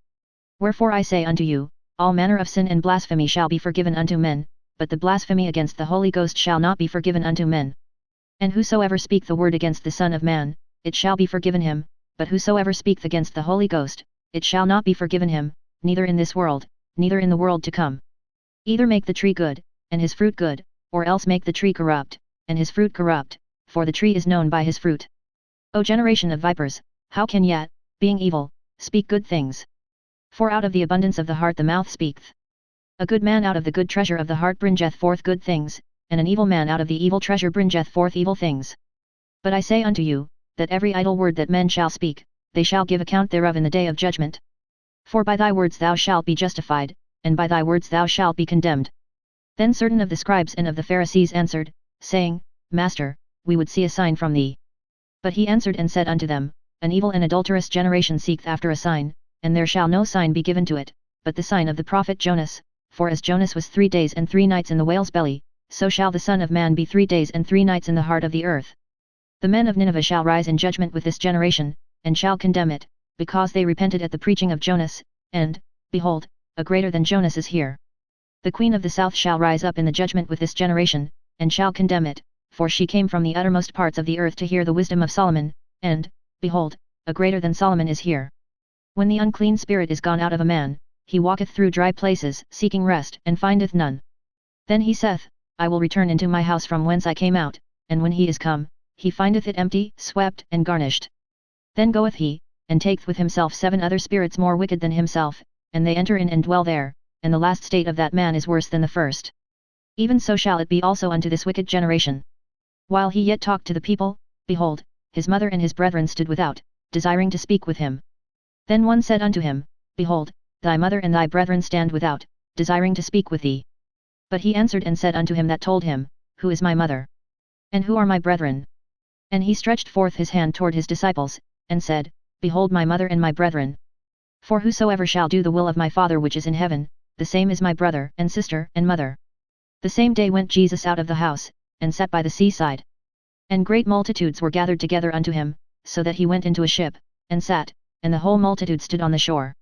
Wherefore I say unto you, all manner of sin and blasphemy shall be forgiven unto men, but the blasphemy against the Holy Ghost shall not be forgiven unto men. And whosoever speak the word against the Son of Man, it shall be forgiven him, but whosoever speaketh against the Holy Ghost, it shall not be forgiven him, neither in this world, neither in the world to come. Either make the tree good, and his fruit good, or else make the tree corrupt, and his fruit corrupt, for the tree is known by his fruit. O generation of vipers, how can ye, being evil, speak good things? For out of the abundance of the heart the mouth speaketh. A good man out of the good treasure of the heart bringeth forth good things, and an evil man out of the evil treasure bringeth forth evil things. But I say unto you, that every idle word that men shall speak, they shall give account thereof in the day of judgment. For by thy words thou shalt be justified, and by thy words thou shalt be condemned. Then certain of the scribes and of the Pharisees answered, saying, Master, we would see a sign from thee. But he answered and said unto them, An evil and adulterous generation seeketh after a sign, and there shall no sign be given to it, but the sign of the prophet Jonas. For as Jonas was 3 days and 3 nights in the whale's belly, so shall the Son of Man be 3 days and 3 nights in the heart of the earth. The men of Nineveh shall rise in judgment with this generation, and shall condemn it, because they repented at the preaching of Jonas, and, behold, a greater than Jonas is here. The queen of the south shall rise up in the judgment with this generation, and shall condemn it, for she came from the uttermost parts of the earth to hear the wisdom of Solomon, and, behold, a greater than Solomon is here. When the unclean spirit is gone out of a man, he walketh through dry places seeking rest and findeth none. Then he saith, I will return into my house from whence I came out, and when he is come, he findeth it empty, swept and garnished. Then goeth he, and taketh with himself 7 other spirits more wicked than himself, and they enter in and dwell there, and the last state of that man is worse than the first. Even so shall it be also unto this wicked generation. While he yet talked to the people, behold, his mother and his brethren stood without, desiring to speak with him. Then one said unto him, Behold, thy mother and thy brethren stand without, desiring to speak with thee. But he answered and said unto him that told him, Who is my mother? And who are my brethren? And he stretched forth his hand toward his disciples, and said, Behold my mother and my brethren. For whosoever shall do the will of my Father which is in heaven, the same is my brother, and sister, and mother. The same day went Jesus out of the house, and sat by the seaside. And great multitudes were gathered together unto him, so that he went into a ship, and sat, and the whole multitude stood on the shore.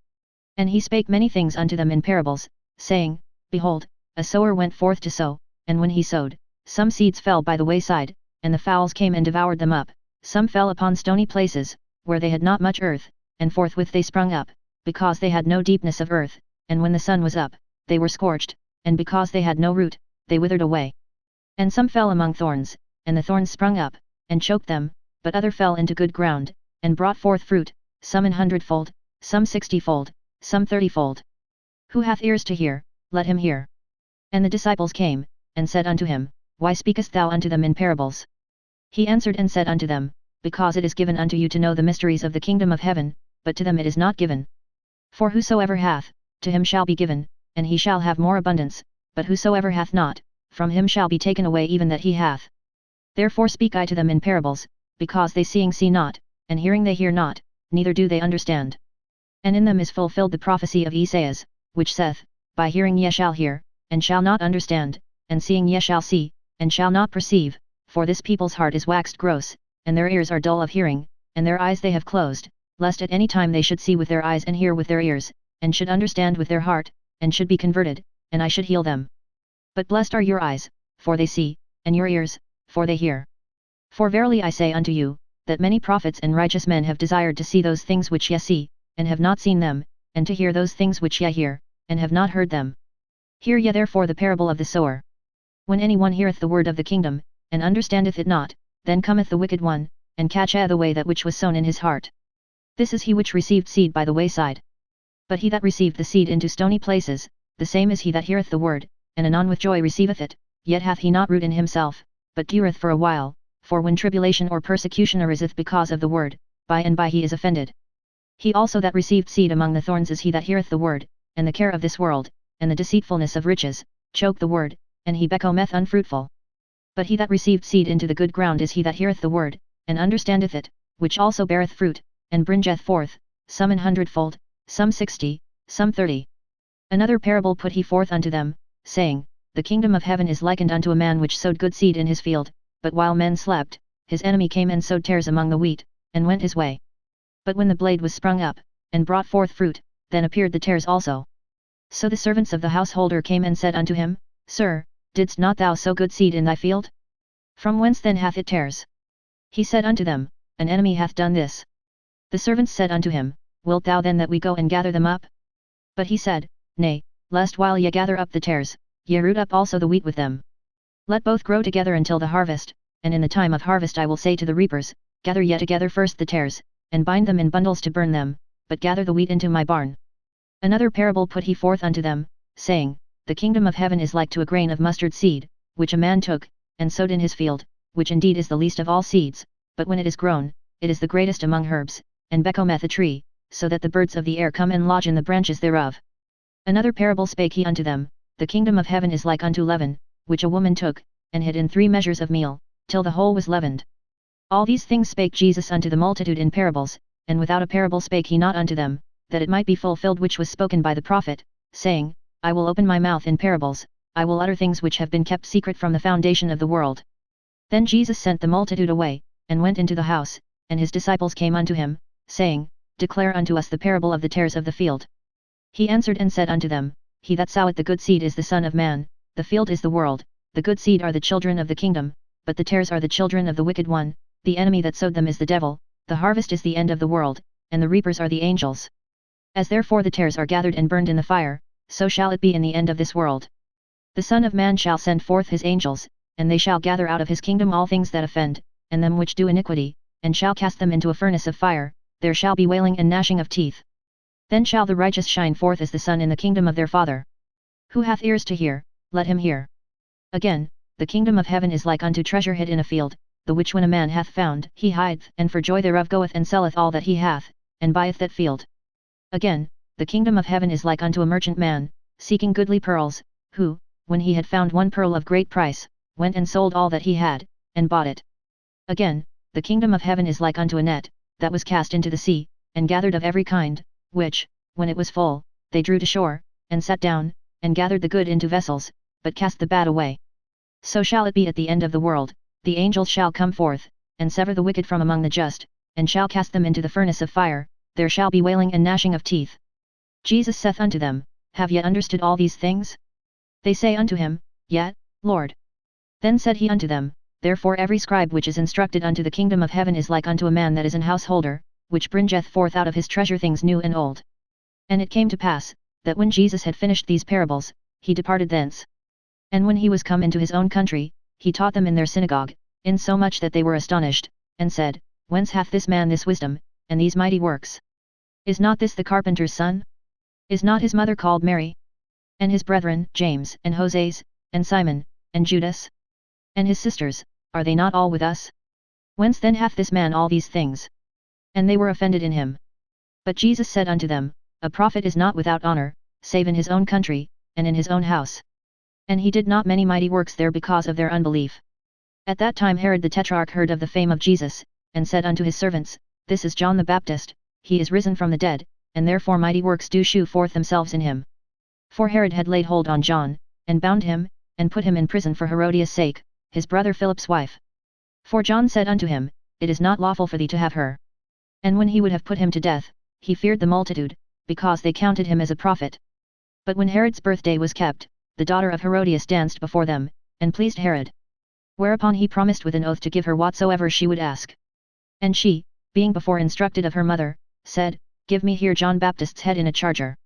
And he spake many things unto them in parables, saying, Behold, a sower went forth to sow, and when he sowed, some seeds fell by the wayside, and the fowls came and devoured them up, some fell upon stony places, where they had not much earth, and forthwith they sprung up, because they had no deepness of earth, and when the sun was up, they were scorched, and because they had no root, they withered away. And some fell among thorns, and the thorns sprung up, and choked them, but other fell into good ground, and brought forth fruit, some 100-fold, some 60-fold, some 30-fold. Who hath ears to hear, let him hear. And the disciples came, and said unto him, Why speakest thou unto them in parables? He answered and said unto them, Because it is given unto you to know the mysteries of the kingdom of heaven, but to them it is not given. For whosoever hath, to him shall be given, and he shall have more abundance, but whosoever hath not, from him shall be taken away even that he hath. Therefore speak I to them in parables, because they seeing see not, and hearing they hear not, neither do they understand. And in them is fulfilled the prophecy of Esaias, which saith, By hearing ye shall hear, and shall not understand, and seeing ye shall see, and shall not perceive, for this people's heart is waxed gross, and their ears are dull of hearing, and their eyes they have closed, lest at any time they should see with their eyes and hear with their ears, and should understand with their heart, and should be converted, and I should heal them. But blessed are your eyes, for they see, and your ears, for they hear. For verily I say unto you, that many prophets and righteous men have desired to see those things which ye see, and have not seen them, and to hear those things which ye hear, and have not heard them. Hear ye therefore the parable of the sower. When any one heareth the word of the kingdom, and understandeth it not, then cometh the wicked one, and catcheth away that which was sown in his heart. This is he which received seed by the wayside. But he that received the seed into stony places, the same is he that heareth the word, and anon with joy receiveth it, yet hath he not root in himself, but dureth for a while, for when tribulation or persecution ariseth because of the word, by and by he is offended. He also that received seed among the thorns is he that heareth the word, and the care of this world, and the deceitfulness of riches, choke the word, and he becometh unfruitful. But he that received seed into the good ground is he that heareth the word, and understandeth it, which also beareth fruit, and bringeth forth, some 100-fold, some 60, some 30. Another parable put he forth unto them, saying, The kingdom of heaven is likened unto a man which sowed good seed in his field, but while men slept, his enemy came and sowed tares among the wheat, and went his way. But when the blade was sprung up, and brought forth fruit, then appeared the tares also. So the servants of the householder came and said unto him, Sir, didst not thou sow good seed in thy field? From whence then hath it tares? He said unto them, An enemy hath done this. The servants said unto him, Wilt thou then that we go and gather them up? But he said, Nay, lest while ye gather up the tares, ye root up also the wheat with them. Let both grow together until the harvest, and in the time of harvest I will say to the reapers, Gather ye together first the tares, and bind them in bundles to burn them, but gather the wheat into my barn. Another parable put he forth unto them, saying, The kingdom of heaven is like to a grain of mustard seed, which a man took, and sowed in his field, which indeed is the least of all seeds, but when it is grown, it is the greatest among herbs, and becometh a tree, so that the birds of the air come and lodge in the branches thereof. Another parable spake he unto them, The kingdom of heaven is like unto leaven, which a woman took, and hid in 3 measures of meal, till the whole was leavened. All these things spake Jesus unto the multitude in parables, and without a parable spake he not unto them, that it might be fulfilled which was spoken by the prophet, saying, I will open my mouth in parables, I will utter things which have been kept secret from the foundation of the world. Then Jesus sent the multitude away, and went into the house, and his disciples came unto him, saying, Declare unto us the parable of the tares of the field. He answered and said unto them, He that soweth the good seed is the Son of Man, the field is the world, the good seed are the children of the kingdom, but the tares are the children of the wicked one, the enemy that sowed them is the devil, the harvest is the end of the world, and the reapers are the angels. As therefore the tares are gathered and burned in the fire, so shall it be in the end of this world. The Son of Man shall send forth his angels, and they shall gather out of his kingdom all things that offend, and them which do iniquity, and shall cast them into a furnace of fire, there shall be wailing and gnashing of teeth. Then shall the righteous shine forth as the sun in the kingdom of their Father. Who hath ears to hear, let him hear. Again, the kingdom of heaven is like unto treasure hid in a field, the which when a man hath found, he hideth, and for joy thereof goeth and selleth all that he hath, and buyeth that field. Again, the kingdom of heaven is like unto a merchant man, seeking goodly pearls, who, when he had found one pearl of great price, went and sold all that he had, and bought it. Again, the kingdom of heaven is like unto a net, that was cast into the sea, and gathered of every kind, which, when it was full, they drew to shore, and sat down, and gathered the good into vessels, but cast the bad away. So shall it be at the end of the world, the angels shall come forth, and sever the wicked from among the just, and shall cast them into the furnace of fire, there shall be wailing and gnashing of teeth. Jesus saith unto them, Have ye understood all these things? They say unto him, Yet, Lord. Then said he unto them, Therefore every scribe which is instructed unto the kingdom of heaven is like unto a man that is an householder, which bringeth forth out of his treasure things new and old. And it came to pass, that when Jesus had finished these parables, he departed thence. And when he was come into his own country, he taught them in their synagogue, insomuch that they were astonished, and said, Whence hath this man this wisdom, and these mighty works? Is not this the carpenter's son? Is not his mother called Mary? And his brethren, James, and Joses, and Simon, and Judas? And his sisters, are they not all with us? Whence then hath this man all these things? And they were offended in him. But Jesus said unto them, A prophet is not without honor, save in his own country, and in his own house. And he did not many mighty works there because of their unbelief. At that time Herod the Tetrarch heard of the fame of Jesus, and said unto his servants, This is John the Baptist, he is risen from the dead, and therefore mighty works do shew forth themselves in him. For Herod had laid hold on John, and bound him, and put him in prison for Herodias' sake, his brother Philip's wife. For John said unto him, It is not lawful for thee to have her. And when he would have put him to death, he feared the multitude, because they counted him as a prophet. But when Herod's birthday was kept, the daughter of Herodias danced before them, and pleased Herod. Whereupon he promised with an oath to give her whatsoever she would ask. And she, being before instructed of her mother, said, Give me here John Baptist's head in a charger.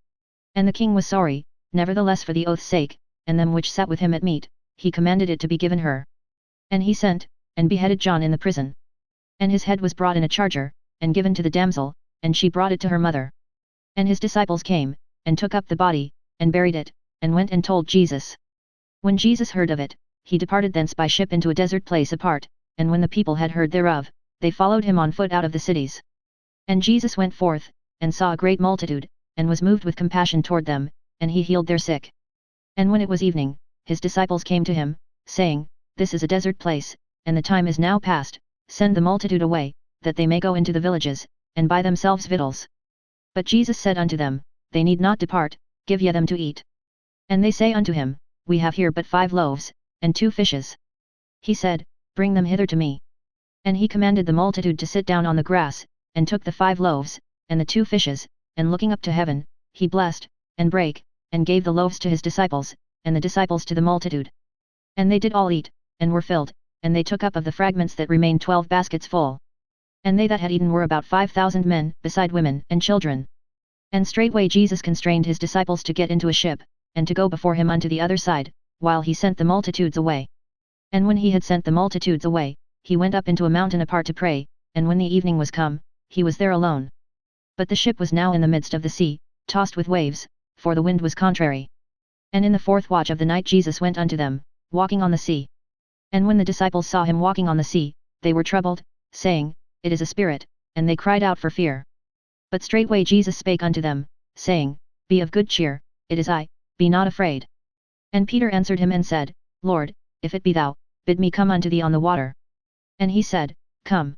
And the king was sorry, nevertheless for the oath's sake, and them which sat with him at meat, he commanded it to be given her. And he sent, and beheaded John in the prison. And his head was brought in a charger, and given to the damsel, and she brought it to her mother. And his disciples came, and took up the body, and buried it, and went and told Jesus. When Jesus heard of it, he departed thence by ship into a desert place apart, and when the people had heard thereof, they followed him on foot out of the cities. And Jesus went forth, and saw a great multitude, and was moved with compassion toward them, and he healed their sick. And when it was evening, his disciples came to him, saying, This is a desert place, and the time is now past, send the multitude away, that they may go into the villages, and buy themselves victuals. But Jesus said unto them, They need not depart, give ye them to eat. And they say unto him, We have here but 5 loaves, and 2 fishes. He said, Bring them hither to me. And he commanded the multitude to sit down on the grass, and took the 5 loaves, and the 2 fishes, and looking up to heaven, he blessed, and brake, and gave the loaves to his disciples, and the disciples to the multitude. And they did all eat, and were filled, and they took up of the fragments that remained 12 baskets full. And they that had eaten were about 5,000 men, beside women and children. And straightway Jesus constrained his disciples to get into a ship, and to go before him unto the other side, while he sent the multitudes away. And when he had sent the multitudes away, he went up into a mountain apart to pray, and when the evening was come, he was there alone. But the ship was now in the midst of the sea, tossed with waves, for the wind was contrary. And in the 4th watch of the night Jesus went unto them, walking on the sea. And when the disciples saw him walking on the sea, they were troubled, saying, It is a spirit, and they cried out for fear. But straightway Jesus spake unto them, saying, Be of good cheer, it is I, be not afraid. And Peter answered him and said, Lord, if it be thou, bid me come unto thee on the water. And he said, Come.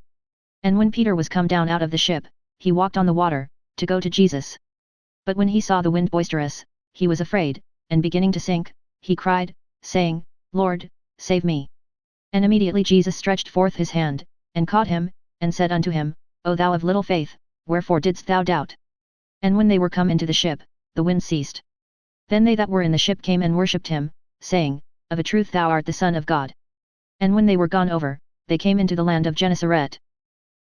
And when Peter was come down out of the ship, he walked on the water, to go to Jesus. But when he saw the wind boisterous, he was afraid, and beginning to sink, he cried, saying, Lord, save me. And immediately Jesus stretched forth his hand, and caught him, and said unto him, O thou of little faith, wherefore didst thou doubt? And when they were come into the ship, the wind ceased. Then they that were in the ship came and worshipped him, saying, Of a truth thou art the Son of God. And when they were gone over, they came into the land of Gennesaret.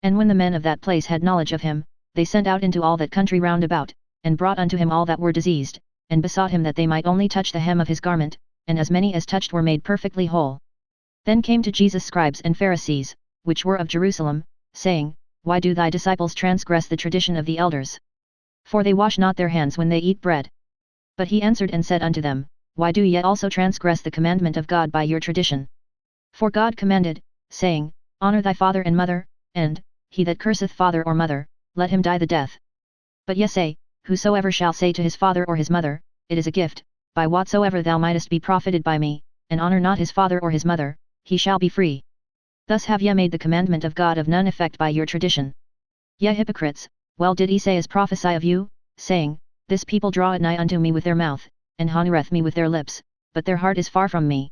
And when the men of that place had knowledge of him, they sent out into all that country round about, and brought unto him all that were diseased, and besought him that they might only touch the hem of his garment, and as many as touched were made perfectly whole. Then came to Jesus scribes and Pharisees, which were of Jerusalem, saying, Why do thy disciples transgress the tradition of the elders? For they wash not their hands when they eat bread. But he answered and said unto them, Why do ye also transgress the commandment of God by your tradition? For God commanded, saying, Honor thy father and mother, and, he that curseth father or mother, let him die the death. But ye say, Whosoever shall say to his father or his mother, It is a gift, by whatsoever thou mightest be profited by me, and honor not his father or his mother, he shall be free. Thus have ye made the commandment of God of none effect by your tradition. Ye hypocrites, well did Esaias prophesy of you, saying, This people draw nigh unto me with their mouth, and honoureth me with their lips, but their heart is far from me.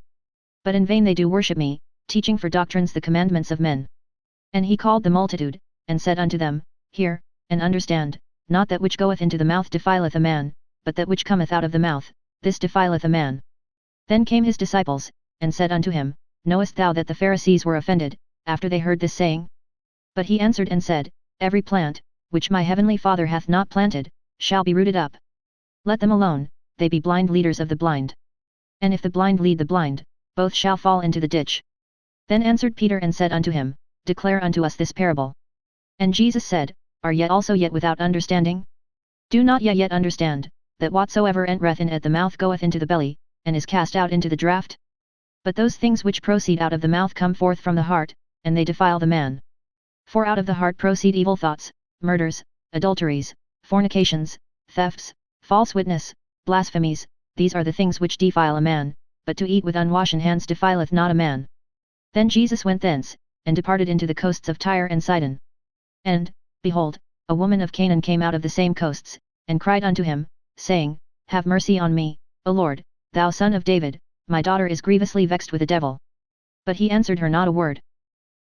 But in vain they do worship me, teaching for doctrines the commandments of men. And he called the multitude, and said unto them, Hear, and understand, not that which goeth into the mouth defileth a man, but that which cometh out of the mouth, this defileth a man. Then came his disciples, and said unto him, Knowest thou that the Pharisees were offended, after they heard this saying? But he answered and said, Every plant, which my heavenly Father hath not planted, shall be rooted up. Let them alone, they be blind leaders of the blind. And if the blind lead the blind, both shall fall into the ditch. Then answered Peter and said unto him, Declare unto us this parable. And Jesus said, Are ye also yet without understanding? Do not ye yet understand, that whatsoever entereth in at the mouth goeth into the belly, and is cast out into the draught? But those things which proceed out of the mouth come forth from the heart, and they defile the man. For out of the heart proceed evil thoughts, murders, adulteries, fornications, thefts, false witness, blasphemies, these are the things which defile a man, but to eat with unwashen hands defileth not a man. Then Jesus went thence, and departed into the coasts of Tyre and Sidon. And, behold, a woman of Canaan came out of the same coasts, and cried unto him, saying, Have mercy on me, O Lord, thou Son of David, my daughter is grievously vexed with a devil. But he answered her not a word.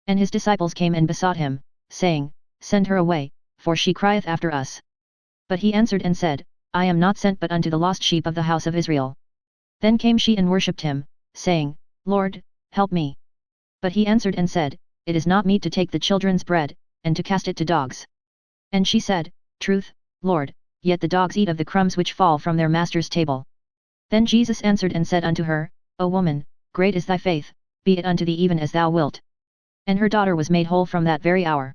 And his disciples came and besought him, saying, Send her away, for she crieth after us. But he answered and said, I am not sent but unto the lost sheep of the house of Israel. Then came she and worshipped him, saying, Lord, help me. But he answered and said, It is not meet to take the children's bread, and to cast it to dogs. And she said, Truth, Lord, yet the dogs eat of the crumbs which fall from their master's table. Then Jesus answered and said unto her, O woman, great is thy faith, be it unto thee even as thou wilt. And her daughter was made whole from that very hour.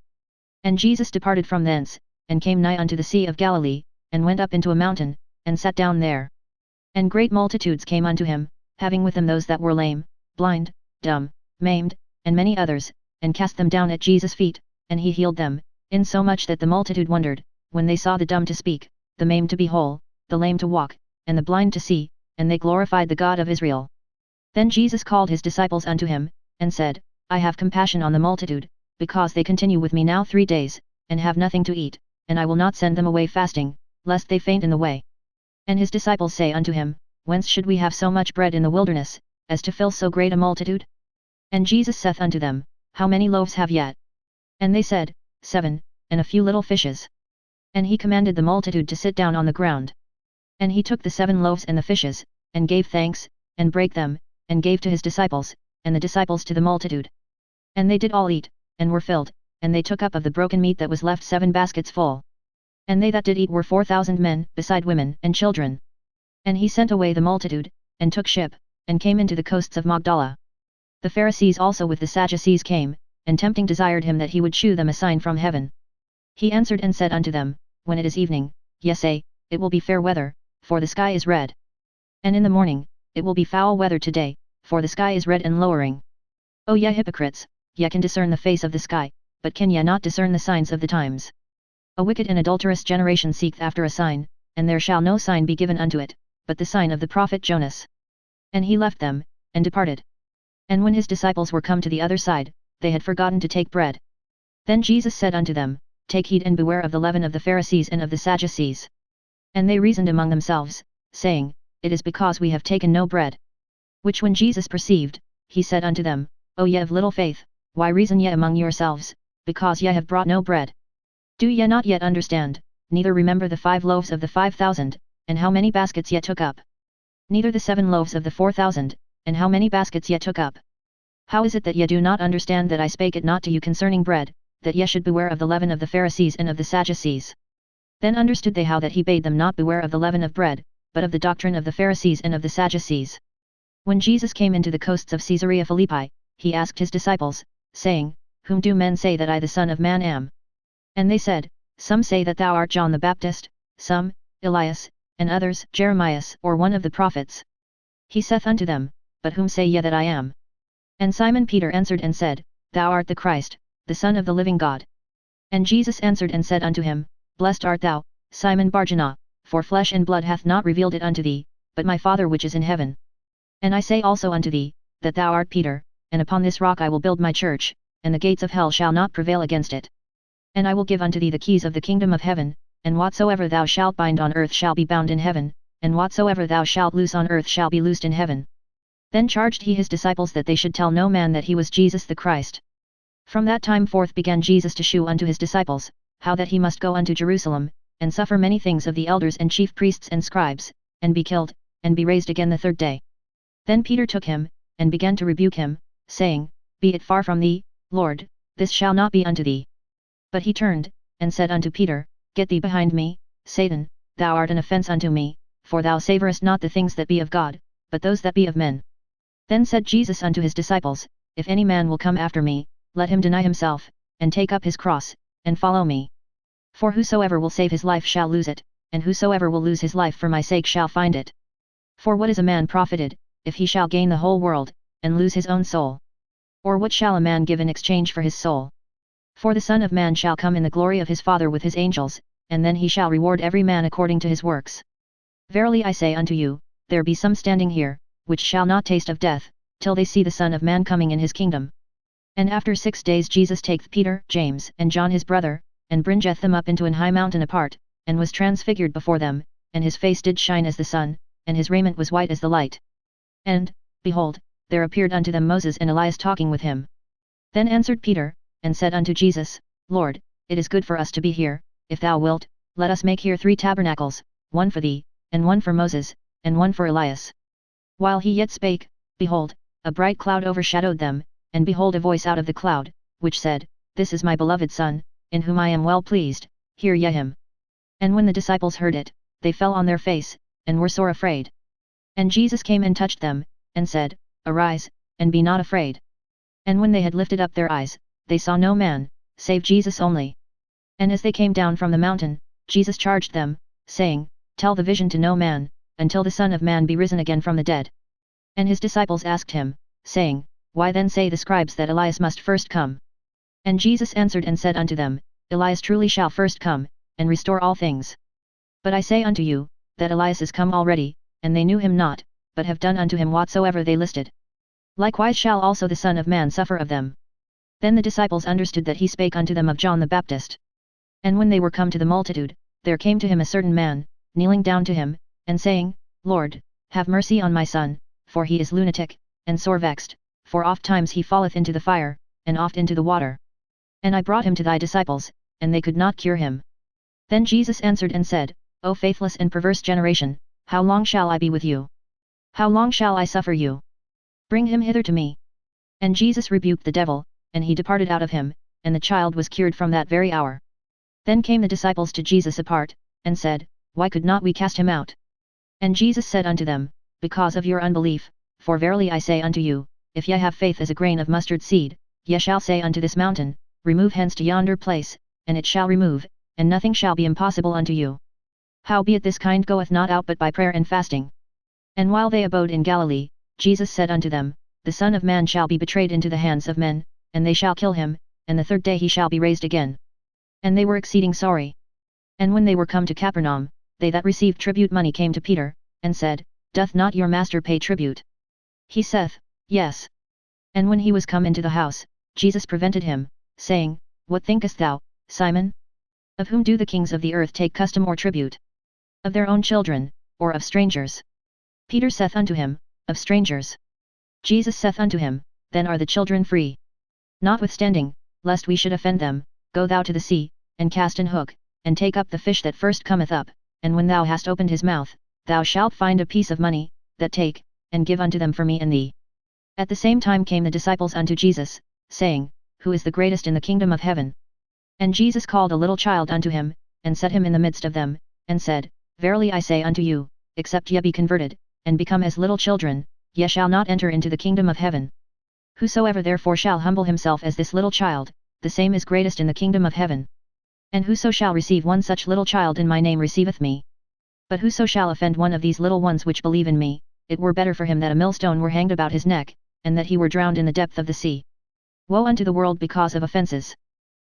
And Jesus departed from thence, and came nigh unto the sea of Galilee, and went up into a mountain, and sat down there. And great multitudes came unto him, having with them those that were lame, blind, dumb, maimed, and many others, and cast them down at Jesus' feet, and he healed them, insomuch that the multitude wondered, when they saw the dumb to speak, the maimed to be whole, the lame to walk, and the blind to see, and they glorified the God of Israel. Then Jesus called his disciples unto him, and said, I have compassion on the multitude, because they continue with me now 3 days, and have nothing to eat, and I will not send them away fasting, lest they faint in the way. And his disciples say unto him, Whence should we have so much bread in the wilderness, as to fill so great a multitude? And Jesus saith unto them, How many loaves have ye? And they said, 7, and a few little fishes. And he commanded the multitude to sit down on the ground. And he took the 7 loaves and the fishes, and gave thanks, and brake them, and gave to his disciples, and the disciples to the multitude. And they did all eat, and were filled, and they took up of the broken meat that was left 7 baskets full. And they that did eat were 4,000 men, beside women and children. And he sent away the multitude, and took ship, and came into the coasts of Magdala. The Pharisees also with the Sadducees came, and tempting desired him that he would shew them a sign from heaven. He answered and said unto them, When it is evening, ye say, It will be fair weather, for the sky is red. And in the morning, it will be foul weather today, for the sky is red and lowering. O ye hypocrites, ye can discern the face of the sky, but can ye not discern the signs of the times? A wicked and adulterous generation seeketh after a sign, and there shall no sign be given unto it, but the sign of the prophet Jonas. And he left them, and departed. And when his disciples were come to the other side, they had forgotten to take bread. Then Jesus said unto them, Take heed and beware of the leaven of the Pharisees and of the Sadducees. And they reasoned among themselves, saying, It is because we have taken no bread. Which when Jesus perceived, he said unto them, O ye of little faith, why reason ye among yourselves, because ye have brought no bread? Do ye not yet understand, neither remember the 5 loaves of the 5,000, and how many baskets ye took up? Neither the 7 loaves of the 4,000, and how many baskets ye took up? How is it that ye do not understand that I spake it not to you concerning bread, that ye should beware of the leaven of the Pharisees and of the Sadducees? Then understood they how that he bade them not beware of the leaven of bread, but of the doctrine of the Pharisees and of the Sadducees. When Jesus came into the coasts of Caesarea Philippi, he asked his disciples, saying, Whom do men say that I the Son of Man am? And they said, Some say that thou art John the Baptist, some, Elias, and others Jeremias or one of the prophets. He saith unto them, But whom say ye that I am? And Simon Peter answered and said, Thou art the Christ, the Son of the living God. And Jesus answered and said unto him, Blessed art thou, Simon Bar-Jonah, for flesh and blood hath not revealed it unto thee, but my Father which is in heaven. And I say also unto thee, that thou art Peter, and upon this rock I will build my church, and the gates of hell shall not prevail against it. And I will give unto thee the keys of the kingdom of heaven, and whatsoever thou shalt bind on earth shall be bound in heaven, and whatsoever thou shalt loose on earth shall be loosed in heaven. Then charged he his disciples that they should tell no man that he was Jesus the Christ. From that time forth began Jesus to shew unto his disciples, how that he must go unto Jerusalem, and suffer many things of the elders and chief priests and scribes, and be killed, and be raised again the third day. Then Peter took him, and began to rebuke him, saying, Be it far from thee, Lord, this shall not be unto thee. But he turned, and said unto Peter, Get thee behind me, Satan, thou art an offence unto me, for thou savourest not the things that be of God, but those that be of men. Then said Jesus unto his disciples, If any man will come after me, let him deny himself, and take up his cross, and follow me. For whosoever will save his life shall lose it, and whosoever will lose his life for my sake shall find it. For what is a man profited, if he shall gain the whole world, and lose his own soul? Or what shall a man give in exchange for his soul? For the Son of Man shall come in the glory of his Father with his angels, and then he shall reward every man according to his works. Verily I say unto you, there be some standing here, which shall not taste of death, till they see the Son of Man coming in his kingdom. And after 6 days Jesus taketh Peter, James, and John his brother, and bringeth them up into an high mountain apart, and was transfigured before them, and his face did shine as the sun, and his raiment was white as the light. And, behold, there appeared unto them Moses and Elias talking with him. Then answered Peter, and said unto Jesus, Lord, it is good for us to be here, if thou wilt, let us make here 3 tabernacles, one for thee, and one for Moses, and one for Elias. While he yet spake, behold, a bright cloud overshadowed them, and behold a voice out of the cloud, which said, This is my beloved Son, in whom I am well pleased, hear ye him. And when the disciples heard it, they fell on their face, and were sore afraid. And Jesus came and touched them, and said, Arise, and be not afraid. And when they had lifted up their eyes, they saw no man, save Jesus only. And as they came down from the mountain, Jesus charged them, saying, Tell the vision to no man, until the Son of Man be risen again from the dead. And his disciples asked him, saying, Why then say the scribes that Elias must first come? And Jesus answered and said unto them, Elias truly shall first come, and restore all things. But I say unto you, that Elias is come already, and they knew him not, but have done unto him whatsoever they listed. Likewise shall also the Son of Man suffer of them. Then the disciples understood that he spake unto them of John the Baptist. And when they were come to the multitude, there came to him a certain man, kneeling down to him, and saying, Lord, have mercy on my son, for he is lunatic, and sore vexed, for oft times he falleth into the fire, and oft into the water. And I brought him to thy disciples, and they could not cure him. Then Jesus answered and said, O faithless and perverse generation, how long shall I be with you? How long shall I suffer you? Bring him hither to me. And Jesus rebuked the devil, and he departed out of him, and the child was cured from that very hour. Then came the disciples to Jesus apart, and said, Why could not we cast him out? And Jesus said unto them, Because of your unbelief, for verily I say unto you, if ye have faith as a grain of mustard seed, ye shall say unto this mountain, Remove hence to yonder place, and it shall remove, and nothing shall be impossible unto you. Howbeit this kind goeth not out but by prayer and fasting. And while they abode in Galilee, Jesus said unto them, The Son of Man shall be betrayed into the hands of men, and they shall kill him, and the third day he shall be raised again. And they were exceeding sorry. And when they were come to Capernaum, they that received tribute money came to Peter, and said, Doth not your master pay tribute? He saith, Yes. And when he was come into the house, Jesus prevented him, saying, What thinkest thou, Simon? Of whom do the kings of the earth take custom or tribute? Of their own children, or of strangers? Peter saith unto him, Of strangers. Jesus saith unto him, Then are the children free. Notwithstanding, lest we should offend them, go thou to the sea, and cast an hook, and take up the fish that first cometh up, and when thou hast opened his mouth, thou shalt find a piece of money, that take, and give unto them for me and thee. At the same time came the disciples unto Jesus, saying, Who is the greatest in the kingdom of heaven? And Jesus called a little child unto him, and set him in the midst of them, and said, Verily I say unto you, except ye be converted, and become as little children, ye shall not enter into the kingdom of heaven. Whosoever therefore shall humble himself as this little child, the same is greatest in the kingdom of heaven. And whoso shall receive one such little child in my name receiveth me. But whoso shall offend one of these little ones which believe in me, it were better for him that a millstone were hanged about his neck, and that he were drowned in the depth of the sea. Woe unto the world because of offences!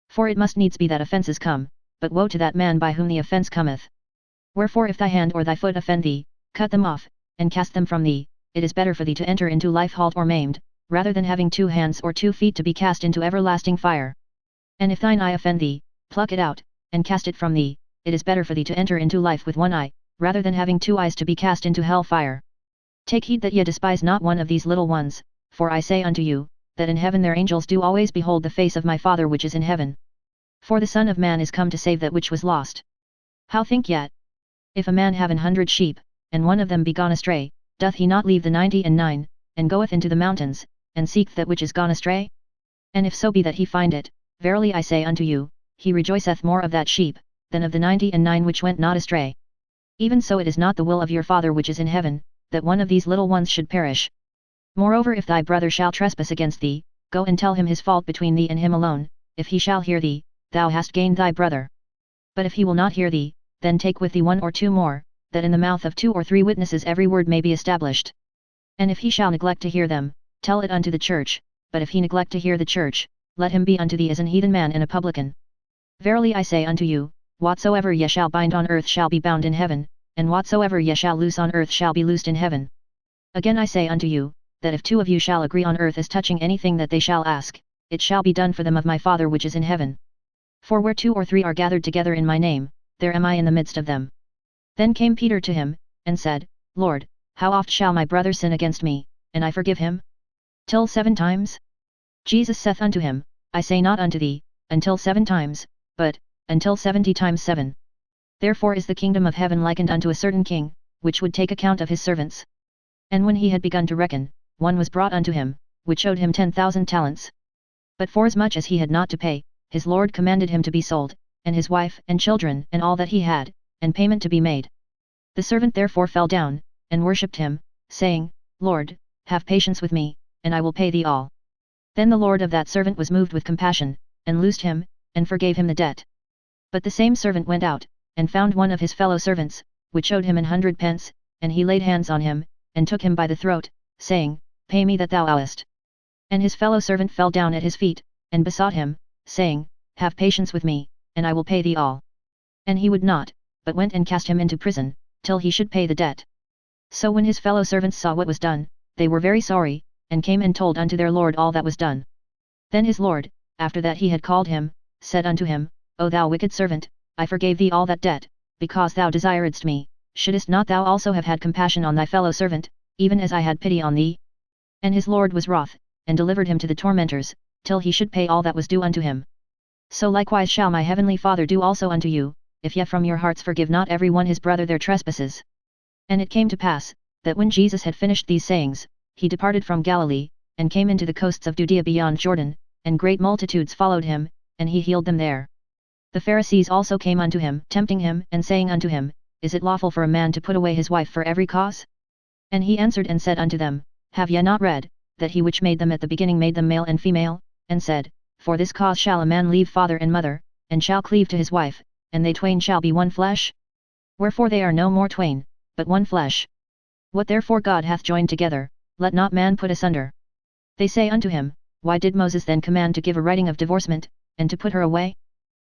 For it must needs be that offences come, but woe to that man by whom the offence cometh. Wherefore if thy hand or thy foot offend thee, cut them off, and cast them from thee. It is better for thee to enter into life halt or maimed, rather than having 2 hands or 2 feet to be cast into everlasting fire. And if thine eye offend thee, pluck it out, and cast it from thee. It is better for thee to enter into life with 1 eye, rather than having 2 eyes to be cast into hell fire. Take heed that ye despise not one of these little ones, for I say unto you, that in heaven their angels do always behold the face of my Father which is in heaven. For the Son of Man is come to save that which was lost. How think yet? If a man have 100 sheep, and one of them be gone astray, doth he not leave the 99, and goeth into the mountains, and seeketh that which is gone astray? And if so be that he find it, verily I say unto you, he rejoiceth more of that sheep, than of the 99 which went not astray. Even so it is not the will of your Father which is in heaven, that one of these little ones should perish. Moreover, if thy brother shall trespass against thee, go and tell him his fault between thee and him alone. If he shall hear thee, thou hast gained thy brother. But if he will not hear thee, then take with thee 1 or 2 more, that in the mouth of 2 or 3 witnesses every word may be established. And if he shall neglect to hear them, tell it unto the church. But if he neglect to hear the church, let him be unto thee as an heathen man and a publican. Verily I say unto you, whatsoever ye shall bind on earth shall be bound in heaven, and whatsoever ye shall loose on earth shall be loosed in heaven. Again I say unto you, that if 2 of you shall agree on earth as touching anything that they shall ask, it shall be done for them of my Father which is in heaven. For where 2 or 3 are gathered together in my name, there am I in the midst of them. Then came Peter to him, and said, Lord, how oft shall my brother sin against me, and I forgive him? Till 7 times? Jesus saith unto him, I say not unto thee, until 7 times, but, until 70 times 7. Therefore is the kingdom of heaven likened unto a certain king, which would take account of his servants. And when he had begun to reckon, one was brought unto him, which owed him 10,000 talents. But forasmuch as he had not to pay, his lord commanded him to be sold, and his wife and children and all that he had, and payment to be made. The servant therefore fell down, and worshipped him, saying, Lord, have patience with me, and I will pay thee all. Then the lord of that servant was moved with compassion, and loosed him, and forgave him the debt. But the same servant went out, and found one of his fellow servants, which owed him 100 pence, and he laid hands on him, and took him by the throat, saying, Pay me that thou owest. And his fellow servant fell down at his feet, and besought him, saying, Have patience with me, and I will pay thee all. And he would not, but went and cast him into prison, till he should pay the debt. So when his fellow servants saw what was done, they were very sorry, and came and told unto their lord all that was done. Then his lord, after that he had called him, said unto him, O thou wicked servant, I forgave thee all that debt, because thou desiredst me. Shouldest not thou also have had compassion on thy fellow servant, even as I had pity on thee? And his lord was wroth, and delivered him to the tormentors, till he should pay all that was due unto him. So likewise shall my heavenly Father do also unto you, if ye from your hearts forgive not every one his brother their trespasses. And it came to pass, that when Jesus had finished these sayings, he departed from Galilee, and came into the coasts of Judea beyond Jordan, and great multitudes followed him, and he healed them there. The Pharisees also came unto him, tempting him, and saying unto him, Is it lawful for a man to put away his wife for every cause? And he answered and said unto them, Have ye not read, that he which made them at the beginning made them male and female, and said, For this cause shall a man leave father and mother, and shall cleave to his wife, and they twain shall be one flesh? Wherefore they are no more twain, but one flesh. What therefore God hath joined together, let not man put asunder. They say unto him, Why did Moses then command to give a writing of divorcement, and to put her away?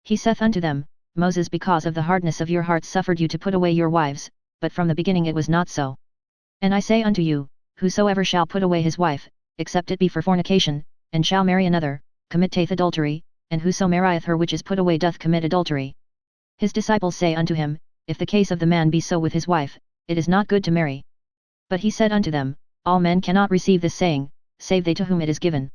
He saith unto them, Moses because of the hardness of your hearts suffered you to put away your wives, but from the beginning it was not so. And I say unto you, Whosoever shall put away his wife, except it be for fornication, and shall marry another, committeth adultery, and whoso marrieth her which is put away doth commit adultery. His disciples say unto him, If the case of the man be so with his wife, it is not good to marry. But he said unto them, All men cannot receive this saying, save they to whom it is given.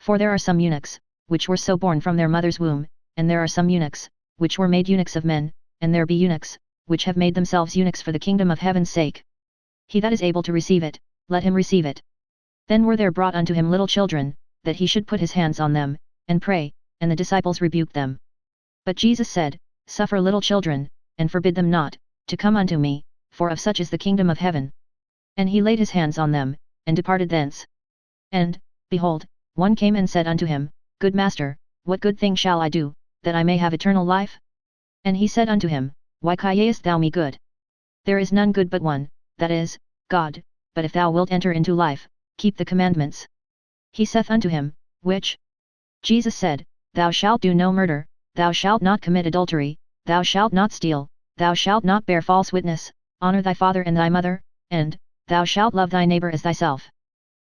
For there are some eunuchs, which were so born from their mother's womb, and there are some eunuchs, which were made eunuchs of men, and there be eunuchs, which have made themselves eunuchs for the kingdom of heaven's sake. He that is able to receive it, let him receive it. Then were there brought unto him little children, that he should put his hands on them, and pray, and the disciples rebuked them. But Jesus said, Suffer little children, and forbid them not, to come unto me, for of such is the kingdom of heaven. And he laid his hands on them, and departed thence. And, behold, one came and said unto him, Good Master, what good thing shall I do, that I may have eternal life? And he said unto him, Why callest thou me good? There is none good but one, that is, God. But if thou wilt enter into life, keep the commandments. He saith unto him, Which? Jesus said, Thou shalt do no murder, thou shalt not commit adultery, thou shalt not steal, thou shalt not bear false witness, honor thy father and thy mother, and, thou shalt love thy neighbor as thyself.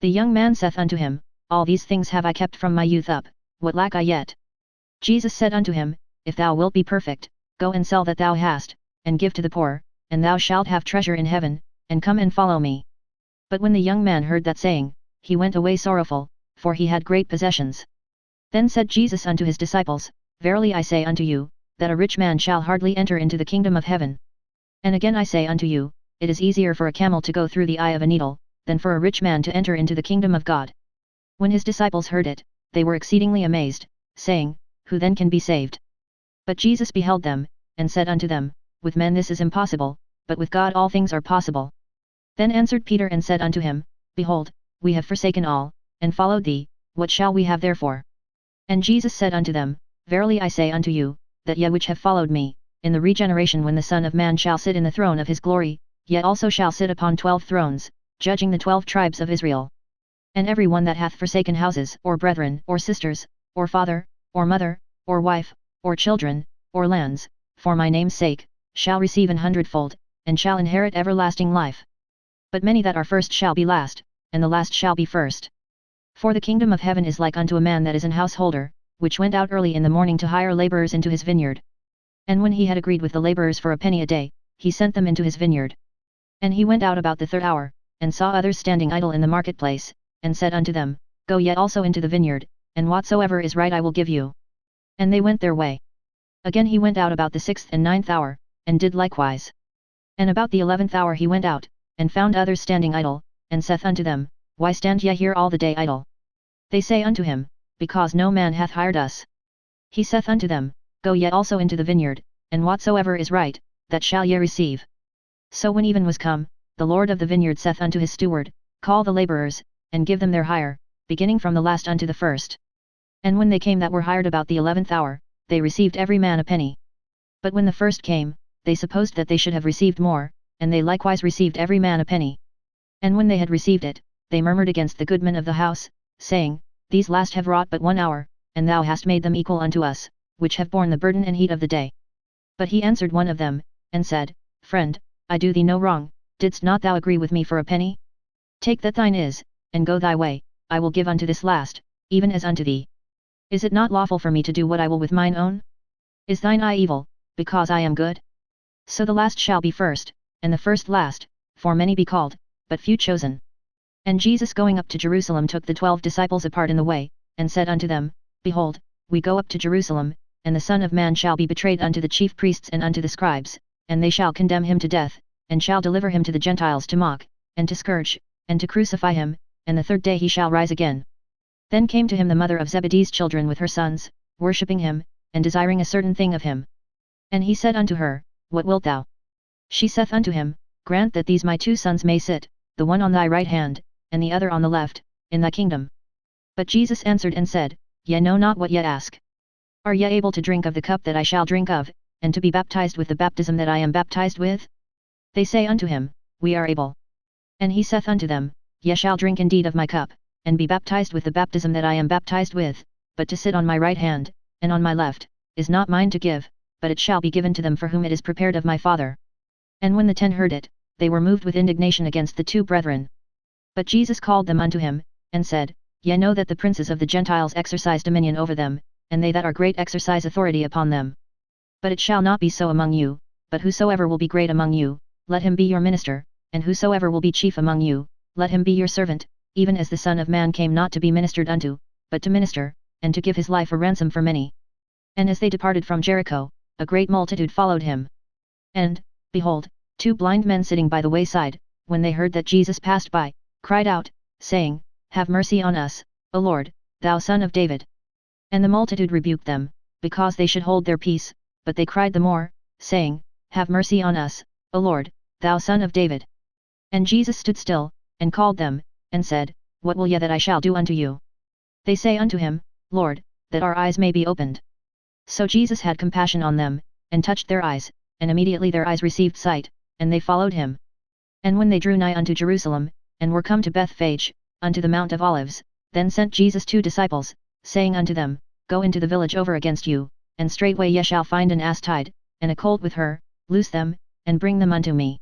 The young man saith unto him, All these things have I kept from my youth up, what lack I yet? Jesus said unto him, If thou wilt be perfect, go and sell that thou hast, and give to the poor, and thou shalt have treasure in heaven, and come and follow me. But when the young man heard that saying, he went away sorrowful, for he had great possessions. Then said Jesus unto his disciples, Verily I say unto you, that a rich man shall hardly enter into the kingdom of heaven. And again I say unto you, it is easier for a camel to go through the eye of a needle, than for a rich man to enter into the kingdom of God. When his disciples heard it, they were exceedingly amazed, saying, Who then can be saved? But Jesus beheld them, and said unto them, With men this is impossible, but with God all things are possible. Then answered Peter and said unto him, Behold, we have forsaken all, and followed thee, what shall we have therefore? And Jesus said unto them, Verily I say unto you, that ye which have followed me, in the regeneration when the Son of Man shall sit in the throne of his glory, ye also shall sit upon 12 thrones, judging the 12 tribes of Israel. And every one that hath forsaken houses, or brethren, or sisters, or father, or mother, or wife, or children, or lands, for my name's sake, shall receive 100-fold, and shall inherit everlasting life. But many that are first shall be last, and the last shall be first. For the kingdom of heaven is like unto a man that is an householder, which went out early in the morning to hire laborers into his vineyard. And when he had agreed with the laborers for a penny a day, he sent them into his vineyard. And he went out about the 3rd hour, and saw others standing idle in the marketplace, and said unto them, Go ye also into the vineyard, and whatsoever is right I will give you. And they went their way. Again he went out about the 6th and 9th hour, and did likewise. And about the 11th hour he went out, and found others standing idle, and saith unto them, Why stand ye here all the day idle? They say unto him, Because no man hath hired us. He saith unto them, Go ye also into the vineyard, and whatsoever is right, that shall ye receive. So when even was come, the Lord of the vineyard saith unto his steward, Call the laborers, and give them their hire, beginning from the last unto the first. And when they came that were hired about the 11th hour, they received every man a penny. But when the first came, they supposed that they should have received more, and they likewise received every man a penny. And when they had received it, they murmured against the goodman of the house, saying, These last have wrought but 1 hour, and thou hast made them equal unto us, which have borne the burden and heat of the day. But he answered one of them, and said, Friend, I do thee no wrong, didst not thou agree with me for a penny? Take that thine is, and go thy way, I will give unto this last, even as unto thee. Is it not lawful for me to do what I will with mine own? Is thine eye evil, because I am good? So the last shall be first, and the first last, for many be called, but few chosen. And Jesus going up to Jerusalem took the 12 disciples apart in the way, and said unto them, Behold, we go up to Jerusalem, and the Son of Man shall be betrayed unto the chief priests and unto the scribes, and they shall condemn him to death, and shall deliver him to the Gentiles to mock, and to scourge, and to crucify him, and the 3rd day he shall rise again. Then came to him the mother of Zebedee's children with her sons, worshipping him, and desiring a certain thing of him. And he said unto her, What wilt thou? She saith unto him, Grant that these my 2 sons may sit, the one on thy right hand, and the other on the left, in thy kingdom. But Jesus answered and said, Ye know not what ye ask. Are ye able to drink of the cup that I shall drink of, and to be baptized with the baptism that I am baptized with? They say unto him, We are able. And he saith unto them, Ye shall drink indeed of my cup, and be baptized with the baptism that I am baptized with, but to sit on my right hand, and on my left, is not mine to give, but it shall be given to them for whom it is prepared of my Father. And when the 10 heard it, they were moved with indignation against the 2 brethren. But Jesus called them unto him, and said, Ye know that the princes of the Gentiles exercise dominion over them, and they that are great exercise authority upon them. But it shall not be so among you, but whosoever will be great among you, let him be your minister, and whosoever will be chief among you, let him be your servant, even as the Son of Man came not to be ministered unto, but to minister, and to give his life a ransom for many. And as they departed from Jericho, a great multitude followed him. And, behold, 2 blind men sitting by the wayside, when they heard that Jesus passed by, cried out, saying, Have mercy on us, O Lord, thou Son of David. And the multitude rebuked them, because they should hold their peace, but they cried the more, saying, Have mercy on us, O Lord, thou Son of David. And Jesus stood still, and called them, and said, What will ye that I shall do unto you? They say unto him, Lord, that our eyes may be opened. So Jesus had compassion on them, and touched their eyes, and immediately their eyes received sight, and they followed him. And when they drew nigh unto Jerusalem, and were come to Bethphage, unto the Mount of Olives, then sent Jesus 2 disciples, saying unto them, Go into the village over against you, and straightway ye shall find an ass tied, and a colt with her, loose them, and bring them unto me.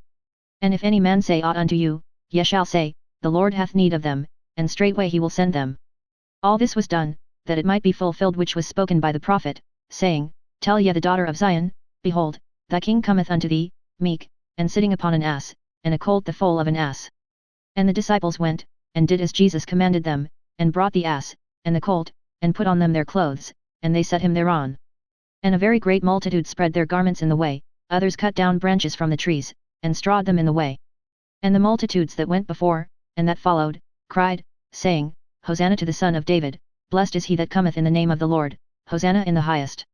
And if any man say aught unto you, ye shall say, The Lord hath need of them, and straightway he will send them. All this was done, that it might be fulfilled which was spoken by the prophet, saying, Tell ye the daughter of Zion, Behold, thy king cometh unto thee, meek, and sitting upon an ass, and a colt the foal of an ass. And the disciples went, and did as Jesus commanded them, and brought the ass, and the colt, and put on them their clothes, and they set him thereon. And a very great multitude spread their garments in the way, others cut down branches from the trees, and strawed them in the way. And the multitudes that went before, and that followed, cried, saying, Hosanna to the Son of David, blessed is he that cometh in the name of the Lord, Hosanna in the highest.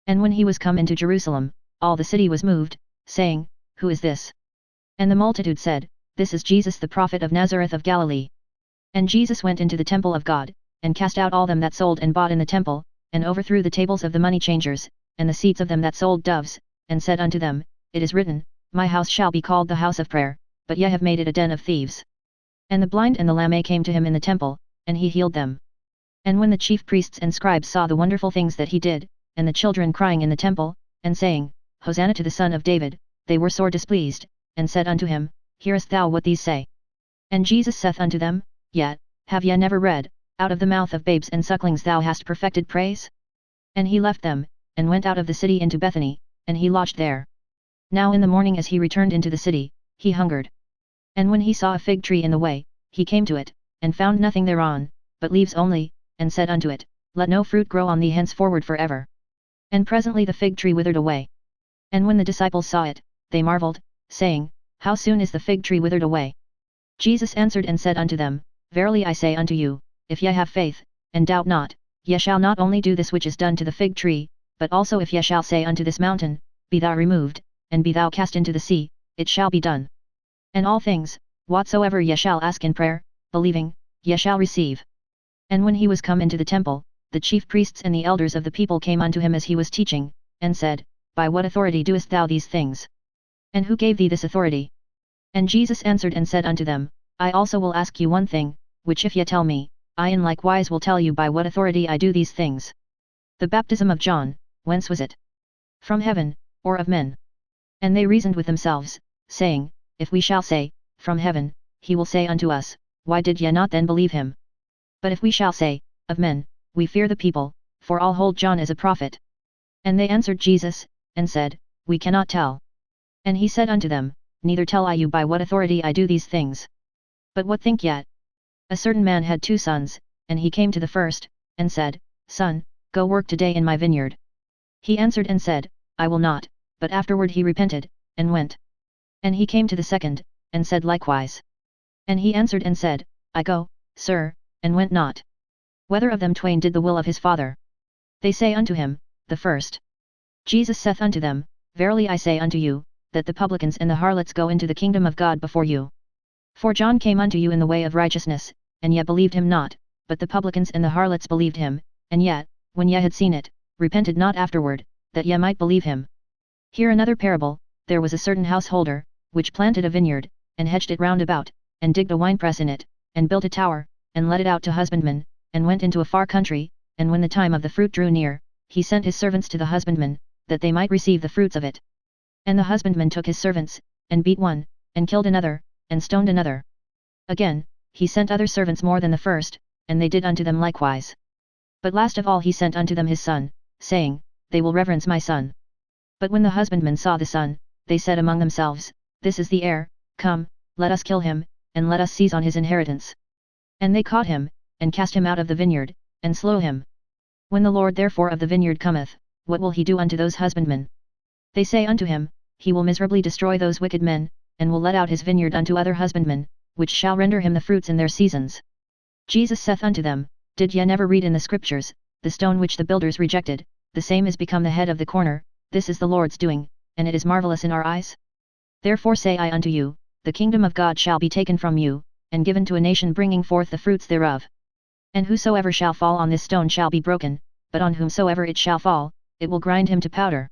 And when he was come into Jerusalem, all the city was moved, saying, Who is this? And the multitude said, This is Jesus the prophet of Nazareth of Galilee. And Jesus went into the temple of God, and cast out all them that sold and bought in the temple, and overthrew the tables of the money changers, and the seats of them that sold doves, and said unto them, It is written, My house shall be called the house of prayer, but ye have made it a den of thieves. And the blind and the lame came to him in the temple, and he healed them. And when the chief priests and scribes saw the wonderful things that he did, and the children crying in the temple, and saying, Hosanna to the Son of David, they were sore displeased, and said unto him, Hearest thou what these say? And Jesus saith unto them, Yet, have ye never read, Out of the mouth of babes and sucklings thou hast perfected praise? And he left them, and went out of the city into Bethany, and he lodged there. Now in the morning as he returned into the city, he hungered. And when he saw a fig tree in the way, he came to it, and found nothing thereon, but leaves only, and said unto it, Let no fruit grow on thee henceforward for ever. And presently the fig tree withered away. And when the disciples saw it, they marveled, saying, How soon is the fig tree withered away? Jesus answered and said unto them, Verily I say unto you, if ye have faith, and doubt not, ye shall not only do this which is done to the fig tree, but also if ye shall say unto this mountain, Be thou removed, and be thou cast into the sea, it shall be done. And all things, whatsoever ye shall ask in prayer, believing, ye shall receive. And when he was come into the temple, the chief priests and the elders of the people came unto him as he was teaching, and said, By what authority doest thou these things? And who gave thee this authority? And Jesus answered and said unto them, I also will ask you one thing, which if ye tell me, I in like wise will tell you by what authority I do these things. The baptism of John, whence was it? From heaven, or of men? And they reasoned with themselves, saying, If we shall say, From heaven, he will say unto us, Why did ye not then believe him? But if we shall say, Of men, we fear the people, for all hold John as a prophet. And they answered Jesus, and said, We cannot tell. And he said unto them, Neither tell I you by what authority I do these things. But what think ye? A certain man had 2 sons, and he came to the first, and said, Son, go work today in my vineyard. He answered and said, I will not, but afterward he repented, and went. And he came to the second, and said likewise. And he answered and said, I go, sir, and went not. Whether of them twain did the will of his father? They say unto him, The first. Jesus saith unto them, Verily I say unto you, that the publicans and the harlots go into the kingdom of God before you. For John came unto you in the way of righteousness, and ye believed him not, but the publicans and the harlots believed him, and yet, when ye had seen it, repented not afterward, that ye might believe him. Hear another parable, there was a certain householder, which planted a vineyard, and hedged it round about, and digged a winepress in it, and built a tower, and let it out to husbandmen, and went into a far country, and when the time of the fruit drew near, he sent his servants to the husbandmen, that they might receive the fruits of it. And the husbandman took his servants, and beat one, and killed another, and stoned another. Again, he sent other servants more than the first, and they did unto them likewise. But last of all he sent unto them his son, saying, They will reverence my son. But when the husbandmen saw the son, they said among themselves, This is the heir, come, let us kill him, and let us seize on his inheritance. And they caught him, and cast him out of the vineyard, and slew him. When the Lord therefore of the vineyard cometh, what will he do unto those husbandmen? They say unto him, He will miserably destroy those wicked men, and will let out his vineyard unto other husbandmen, which shall render him the fruits in their seasons. Jesus saith unto them, Did ye never read in the Scriptures, The stone which the builders rejected, the same is become the head of the corner, this is the Lord's doing, and it is marvellous in our eyes? Therefore say I unto you, the kingdom of God shall be taken from you, and given to a nation bringing forth the fruits thereof. And whosoever shall fall on this stone shall be broken, but on whomsoever it shall fall, it will grind him to powder.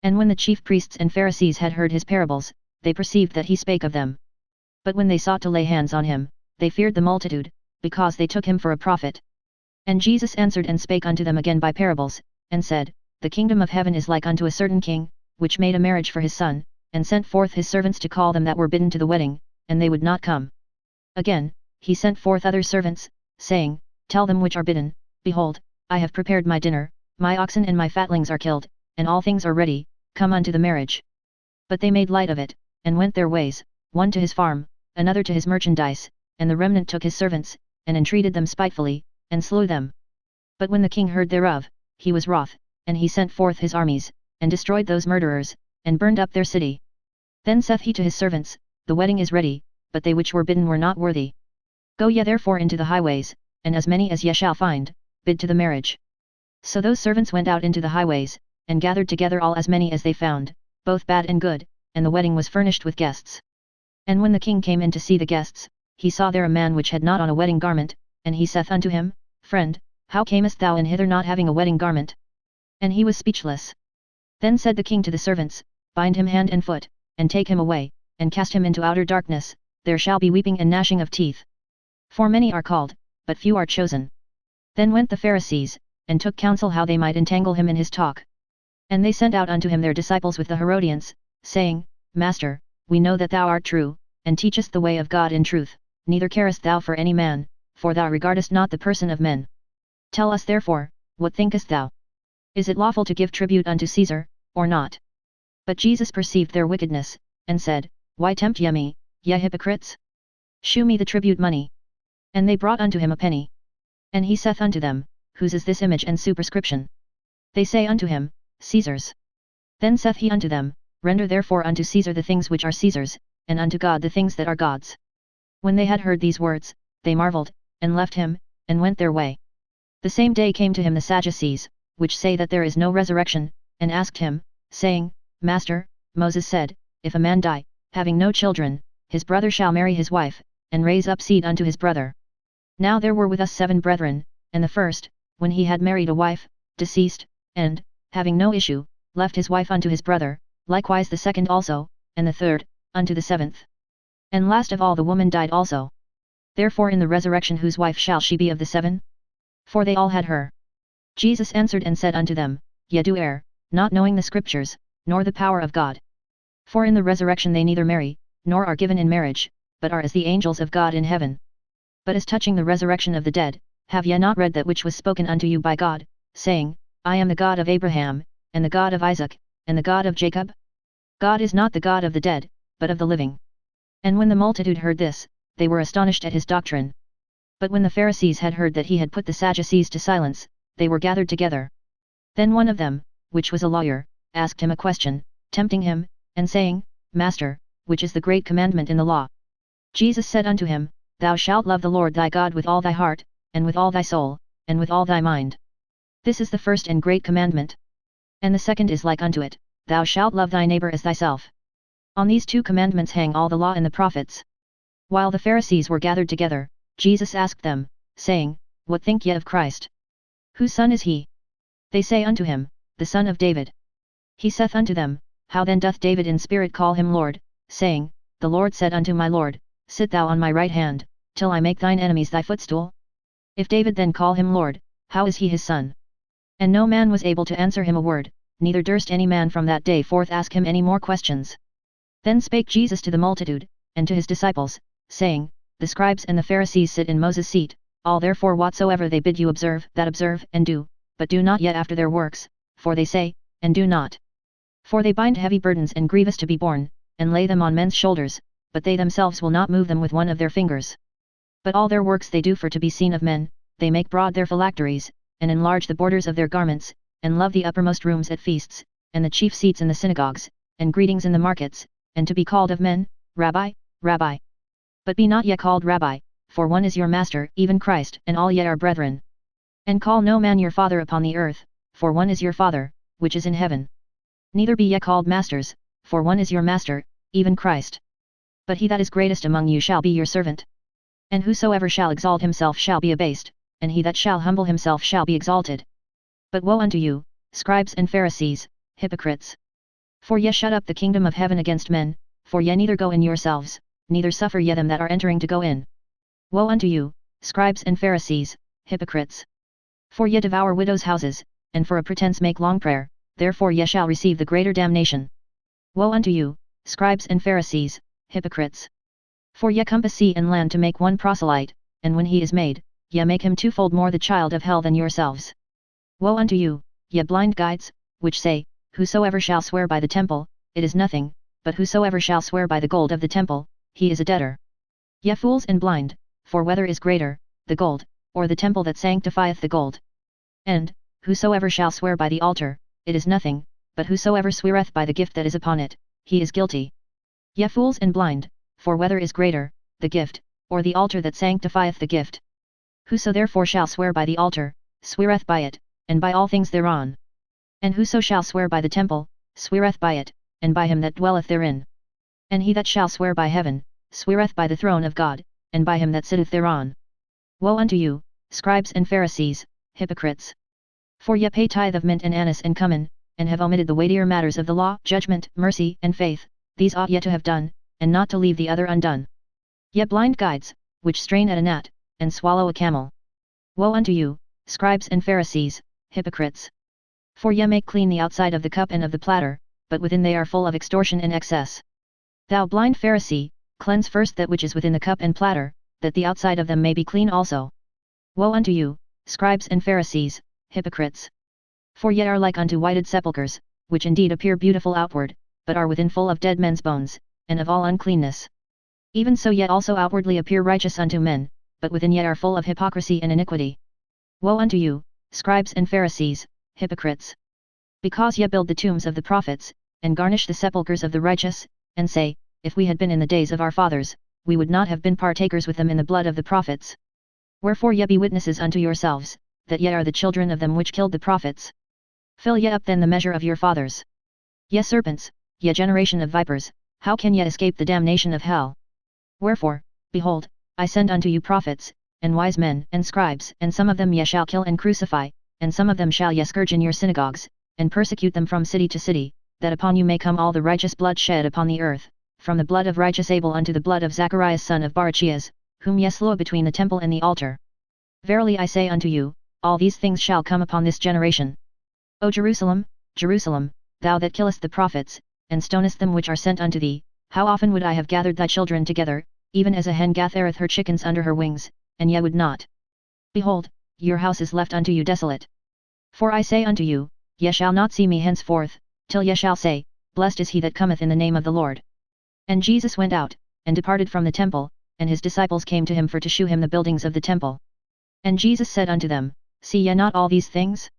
And when the chief priests and Pharisees had heard his parables, they perceived that he spake of them. But when they sought to lay hands on him, they feared the multitude, because they took him for a prophet. And Jesus answered and spake unto them again by parables, and said, The kingdom of heaven is like unto a certain king, which made a marriage for his son, and sent forth his servants to call them that were bidden to the wedding, and they would not come. Again, he sent forth other servants, saying, Tell them which are bidden, Behold, I have prepared my dinner, my oxen and my fatlings are killed, and all things are ready, come unto the marriage. But they made light of it, and went their ways, one to his farm, another to his merchandise, and the remnant took his servants, and entreated them spitefully, and slew them. But when the king heard thereof, he was wroth, and he sent forth his armies, and destroyed those murderers, and burned up their city. Then saith he to his servants, The wedding is ready, but they which were bidden were not worthy. Go ye therefore into the highways, and as many as ye shall find, bid to the marriage. So those servants went out into the highways, and gathered together all as many as they found, both bad and good, and the wedding was furnished with guests. And when the king came in to see the guests, he saw there a man which had not on a wedding garment, and he saith unto him, Friend, how camest thou in hither not having a wedding garment? And he was speechless. Then said the king to the servants, Bind him hand and foot, and take him away, and cast him into outer darkness, there shall be weeping and gnashing of teeth. For many are called, but few are chosen. Then went the Pharisees, and took counsel how they might entangle him in his talk. And they sent out unto him their disciples with the Herodians, saying, Master, we know that thou art true, and teachest the way of God in truth, neither carest thou for any man, for thou regardest not the person of men. Tell us therefore, what thinkest thou? Is it lawful to give tribute unto Caesar, or not? But Jesus perceived their wickedness, and said, Why tempt ye me, ye hypocrites? Shew me the tribute money. And they brought unto him a penny. And he saith unto them, Whose is this image and superscription? They say unto him, Caesar's. Then saith he unto them, Render therefore unto Caesar the things which are Caesar's, and unto God the things that are God's. When they had heard these words, they marveled, and left him, and went their way. The same day came to him the Sadducees, which say that there is no resurrection, and asked him, saying, Master, Moses said, If a man die, having no children, his brother shall marry his wife, and raise up seed unto his brother. Now there were with us 7 brethren, and the first, when he had married a wife, deceased, and, having no issue, left his wife unto his brother, likewise the second also, and the third, unto the 7th. And last of all the woman died also. Therefore in the resurrection whose wife shall she be of the 7? For they all had her. Jesus answered and said unto them, Ye do err, not knowing the Scriptures, nor the power of God. For in the resurrection they neither marry, nor are given in marriage, but are as the angels of God in heaven. But as touching the resurrection of the dead, have ye not read that which was spoken unto you by God, saying, I am the God of Abraham, and the God of Isaac, and the God of Jacob? God is not the God of the dead, but of the living. And when the multitude heard this, they were astonished at his doctrine. But when the Pharisees had heard that he had put the Sadducees to silence, they were gathered together. Then one of them, which was a lawyer, asked him a question, tempting him, and saying, Master, which is the great commandment in the law? Jesus said unto him, Thou shalt love the Lord thy God with all thy heart, and with all thy soul, and with all thy mind. This is the first and great commandment. And the second is like unto it, Thou shalt love thy neighbor as thyself. On these 2 commandments hang all the law and the prophets. While the Pharisees were gathered together, Jesus asked them, saying, What think ye of Christ? Whose son is he? They say unto him, The son of David. He saith unto them, How then doth David in spirit call him Lord, saying, The Lord said unto my Lord, Sit thou on my right hand, till I make thine enemies thy footstool? If David then call him Lord, how is he his son? And no man was able to answer him a word, neither durst any man from that day forth ask him any more questions. Then spake Jesus to the multitude, and to his disciples, saying, The scribes and the Pharisees sit in Moses' seat, all therefore whatsoever they bid you observe, that observe and do, but do not yet after their works, for they say, and do not. For they bind heavy burdens and grievous to be borne, and lay them on men's shoulders, but they themselves will not move them with one of their fingers. But all their works they do for to be seen of men, they make broad their phylacteries, and enlarge the borders of their garments, and love the uppermost rooms at feasts, and the chief seats in the synagogues, and greetings in the markets, and to be called of men, Rabbi, Rabbi. But be not yet called Rabbi, for one is your Master, even Christ, and all yet are brethren. And call no man your father upon the earth, for one is your Father, which is in heaven. Neither be ye called masters, for one is your Master, even Christ. But he that is greatest among you shall be your servant. And whosoever shall exalt himself shall be abased, and he that shall humble himself shall be exalted. But woe unto you, scribes and Pharisees, hypocrites! For ye shut up the kingdom of heaven against men, for ye neither go in yourselves, neither suffer ye them that are entering to go in. Woe unto you, scribes and Pharisees, hypocrites! For ye devour widows' houses, and for a pretence make long prayer, therefore ye shall receive the greater damnation. Woe unto you, scribes and Pharisees, hypocrites! For ye compass sea and land to make one proselyte, and when he is made, ye make him twofold more the child of hell than yourselves. Woe unto you, ye blind guides, which say, Whosoever shall swear by the temple, it is nothing, but whosoever shall swear by the gold of the temple, he is a debtor. Ye fools and blind, for whether is greater, the gold, or the temple that sanctifieth the gold? And, whosoever shall swear by the altar, it is nothing, but whosoever sweareth by the gift that is upon it, he is guilty. Ye fools and blind, for whether is greater, the gift, or the altar that sanctifieth the gift? Whoso therefore shall swear by the altar, sweareth by it, and by all things thereon. And whoso shall swear by the temple, sweareth by it, and by him that dwelleth therein. And he that shall swear by heaven, sweareth by the throne of God, and by him that sitteth thereon. Woe unto you, scribes and Pharisees, hypocrites! For ye pay tithe of mint and anise and cummin, and have omitted the weightier matters of the law, judgment, mercy, and faith, these ought ye to have done, and not to leave the other undone. Ye blind guides, which strain at a gnat, and swallow a camel. Woe unto you, scribes and Pharisees, hypocrites! For ye make clean the outside of the cup and of the platter, but within they are full of extortion and excess. Thou blind Pharisee, cleanse first that which is within the cup and platter, that the outside of them may be clean also. Woe unto you, scribes and Pharisees, hypocrites! For ye are like unto whited sepulchres, which indeed appear beautiful outward, but are within full of dead men's bones, and of all uncleanness. Even so ye also outwardly appear righteous unto men, but within ye are full of hypocrisy and iniquity. Woe unto you, scribes and Pharisees, hypocrites! Because ye build the tombs of the prophets, and garnish the sepulchres of the righteous, and say, If we had been in the days of our fathers, we would not have been partakers with them in the blood of the prophets. Wherefore ye be witnesses unto yourselves, that ye are the children of them which killed the prophets. Fill ye up then the measure of your fathers. Ye serpents, ye generation of vipers, how can ye escape the damnation of hell? Wherefore, behold, I send unto you prophets, and wise men and scribes, and some of them ye shall kill and crucify, and some of them shall ye scourge in your synagogues, and persecute them from city to city, that upon you may come all the righteous blood shed upon the earth, from the blood of righteous Abel unto the blood of Zacharias son of Barachias, whom ye slew between the temple and the altar. Verily I say unto you, all these things shall come upon this generation. O Jerusalem, Jerusalem, thou that killest the prophets, and stonest them which are sent unto thee, how often would I have gathered thy children together, even as a hen gathereth her chickens under her wings, and ye would not. Behold, your house is left unto you desolate. For I say unto you, ye shall not see me henceforth, till ye shall say, Blessed is he that cometh in the name of the Lord. And Jesus went out, and departed from the temple, and his disciples came to him for to shew him the buildings of the temple. And Jesus said unto them, See ye not all these things?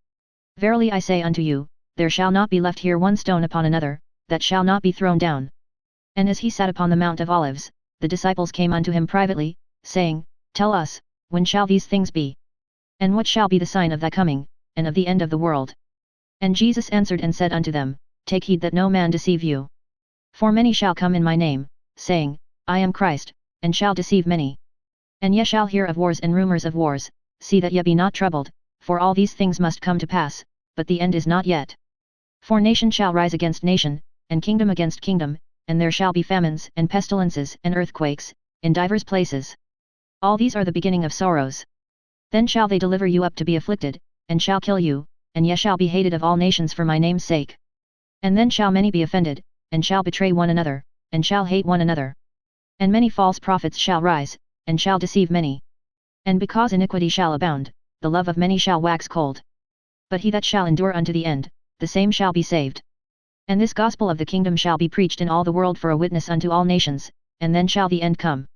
Verily I say unto you, there shall not be left here one stone upon another, that shall not be thrown down. And as he sat upon the Mount of Olives, the disciples came unto him privately, saying, Tell us, when shall these things be? And what shall be the sign of thy coming, and of the end of the world? And Jesus answered and said unto them, Take heed that no man deceive you. For many shall come in my name, saying, I am Christ, and shall deceive many. And ye shall hear of wars and rumours of wars, see that ye be not troubled, for all these things must come to pass, but the end is not yet. For nation shall rise against nation, and kingdom against kingdom, and there shall be famines and pestilences and earthquakes, in divers places. All these are the beginning of sorrows. Then shall they deliver you up to be afflicted, and shall kill you, and ye shall be hated of all nations for my name's sake. And then shall many be offended, and shall betray one another, and shall hate one another. And many false prophets shall rise, and shall deceive many. And because iniquity shall abound, the love of many shall wax cold. But he that shall endure unto the end, the same shall be saved. And this gospel of the kingdom shall be preached in all the world for a witness unto all nations, and then shall the end come.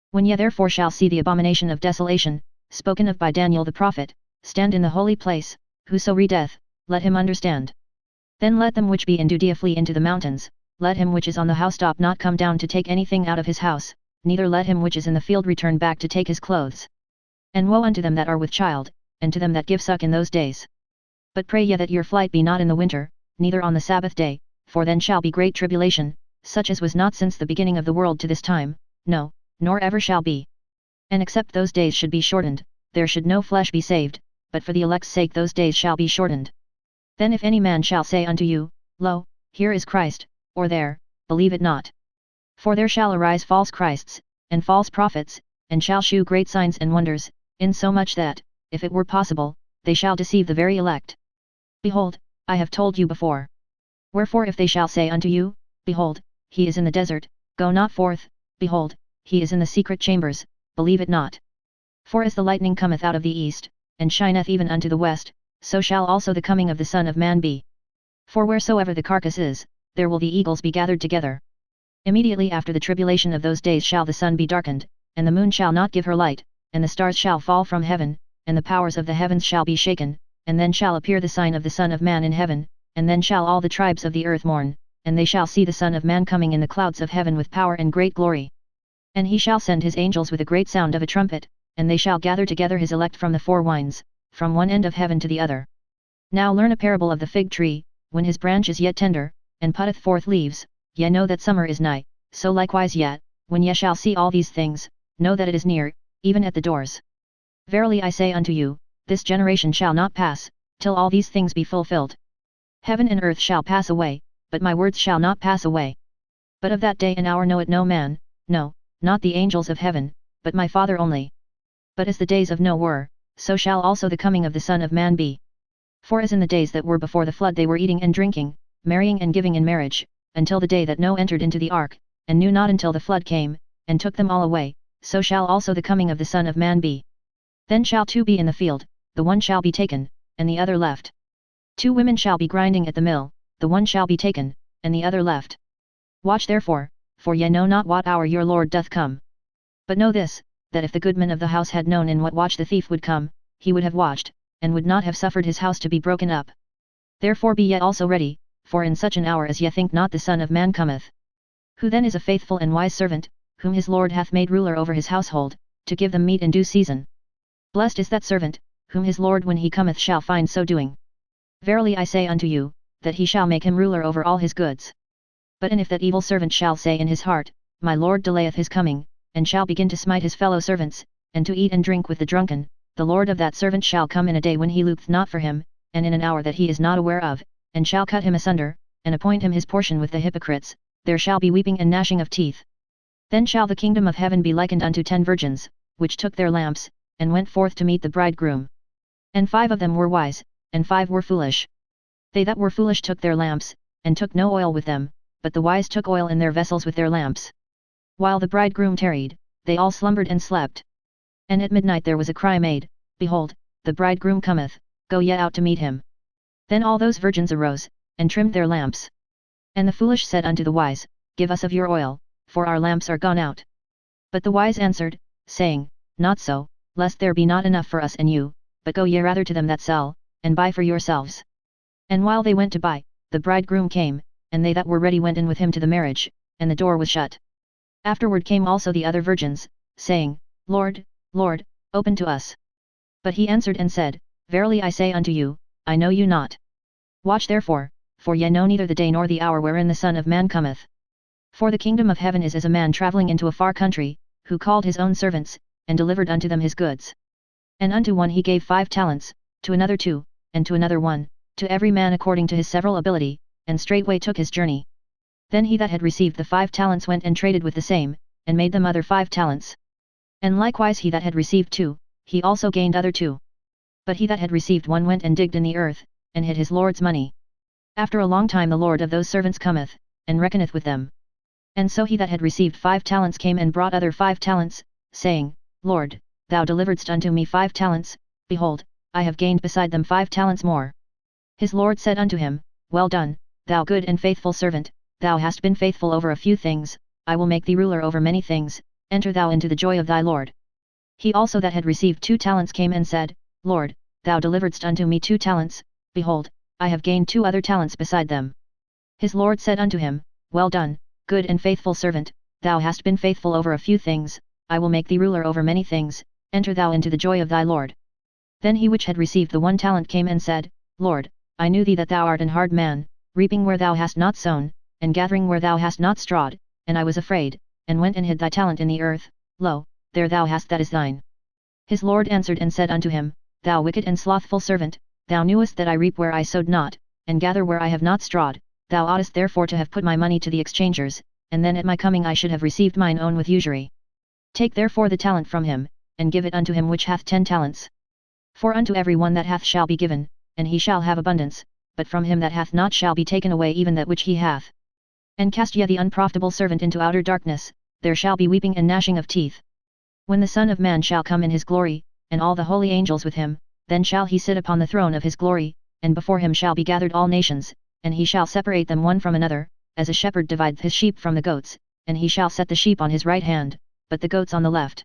When ye therefore shall see the abomination of desolation, spoken of by Daniel the prophet, stand in the holy place, whoso readeth, let him understand. Then let them which be in Judea flee into the mountains, let him which is on the housetop not come down to take anything out of his house, neither let him which is in the field return back to take his clothes. And woe unto them that are with child, and to them that give suck in those days. But pray ye that your flight be not in the winter, neither on the Sabbath day, for then shall be great tribulation, such as was not since the beginning of the world to this time, no, nor ever shall be. And except those days should be shortened, there should no flesh be saved, but for the elect's sake those days shall be shortened. Then if any man shall say unto you, Lo, here is Christ, or there, believe it not. For there shall arise false Christs, and false prophets, and shall shew great signs and wonders, insomuch that, if it were possible, they shall deceive the very elect. Behold, I have told you before. Wherefore if they shall say unto you, Behold, he is in the desert, go not forth, behold, he is in the secret chambers, believe it not. For as the lightning cometh out of the east, and shineth even unto the west, so shall also the coming of the Son of Man be. For wheresoever the carcass is, there will the eagles be gathered together. Immediately after the tribulation of those days shall the sun be darkened, and the moon shall not give her light, and the stars shall fall from heaven, and the powers of the heavens shall be shaken, and then shall appear the sign of the Son of Man in heaven, and then shall all the tribes of the earth mourn, and they shall see the Son of Man coming in the clouds of heaven with power and great glory. And he shall send his angels with a great sound of a trumpet, and they shall gather together his elect from the four winds, from one end of heaven to the other. Now learn a parable of the fig tree, when his branch is yet tender, and putteth forth leaves, ye know that summer is nigh, so likewise yet, when ye shall see all these things, know that it is near, even at the doors. Verily I say unto you, this generation shall not pass, till all these things be fulfilled. Heaven and earth shall pass away, but my words shall not pass away. But of that day and hour knoweth no man, no, not the angels of heaven, but my Father only. But as the days of Noah were, so shall also the coming of the Son of Man be. For as in the days that were before the flood they were eating and drinking, marrying and giving in marriage, until the day that Noah entered into the ark, and knew not until the flood came, and took them all away, so shall also the coming of the Son of Man be. Then shall two be in the field, the one shall be taken, and the other left. 2 women shall be grinding at the mill, the one shall be taken, and the other left. Watch therefore, for ye know not what hour your Lord doth come. But know this, that if the goodman of the house had known in what watch the thief would come, he would have watched, and would not have suffered his house to be broken up. Therefore be ye also ready, for in such an hour as ye think not the Son of Man cometh. Who then is a faithful and wise servant, whom his Lord hath made ruler over his household, to give them meat in due season? Blessed is that servant, whom his Lord when he cometh shall find so doing. Verily I say unto you, that he shall make him ruler over all his goods. But and if that evil servant shall say in his heart, My Lord delayeth his coming, and shall begin to smite his fellow servants, and to eat and drink with the drunken, the Lord of that servant shall come in a day when he looketh not for him, and in an hour that he is not aware of, and shall cut him asunder, and appoint him his portion with the hypocrites, there shall be weeping and gnashing of teeth. Then shall the kingdom of heaven be likened unto 10 virgins, which took their lamps, and went forth to meet the bridegroom. And 5 of them were wise, and 5 were foolish. They that were foolish took their lamps, and took no oil with them, but the wise took oil in their vessels with their lamps. While the bridegroom tarried, they all slumbered and slept. And at midnight there was a cry made, Behold, the bridegroom cometh, go ye out to meet him. Then all those virgins arose, and trimmed their lamps. And the foolish said unto the wise, Give us of your oil, for our lamps are gone out. But the wise answered, saying, Not so, lest there be not enough for us and you, but go ye rather to them that sell, and buy for yourselves. And while they went to buy, the bridegroom came, and they that were ready went in with him to the marriage, and the door was shut. Afterward came also the other virgins, saying, Lord, Lord, open to us. But he answered and said, Verily I say unto you, I know you not. Watch therefore, for ye know neither the day nor the hour wherein the Son of Man cometh. For the kingdom of heaven is as a man travelling into a far country, who called his own servants, and delivered unto them his goods. And unto one he gave 5 talents, to another 2, and to another 1, to every man according to his several ability, and straightway took his journey. Then he that had received the 5 talents went and traded with the same, and made them other 5 talents. And likewise he that had received 2, he also gained other 2. But he that had received 1 went and digged in the earth, and hid his Lord's money. After a long time the Lord of those servants cometh, and reckoneth with them. And so he that had received 5 talents came and brought other 5 talents, saying, Lord, thou deliveredst unto me 5 talents, behold, I have gained beside them 5 talents more. His Lord said unto him, Well done, thou good and faithful servant, thou hast been faithful over a few things, I will make thee ruler over many things, enter thou into the joy of thy Lord. He also that had received 2 talents came and said, Lord, thou deliveredst unto me 2 talents, behold, I have gained 2 other talents beside them. His Lord said unto him, Well done, good and faithful servant, thou hast been faithful over a few things, I will make thee ruler over many things, enter thou into the joy of thy Lord. Then he which had received the 1 talent came and said, Lord, I knew thee that thou art an hard man, reaping where thou hast not sown, and gathering where thou hast not strawed, and I was afraid, and went and hid thy talent in the earth, lo, there thou hast that is thine. His Lord answered and said unto him, Thou wicked and slothful servant, thou knewest that I reap where I sowed not, and gather where I have not strawed, thou oughtest therefore to have put my money to the exchangers, and then at my coming I should have received mine own with usury. Take therefore the talent from him, and give it unto him which hath 10 talents. For unto every one that hath shall be given, and he shall have abundance, but from him that hath not shall be taken away even that which he hath. And cast ye the unprofitable servant into outer darkness, there shall be weeping and gnashing of teeth. When the Son of Man shall come in his glory, and all the holy angels with him, then shall he sit upon the throne of his glory, and before him shall be gathered all nations, and he shall separate them one from another, as a shepherd divideth his sheep from the goats, and he shall set the sheep on his right hand, but the goats on the left.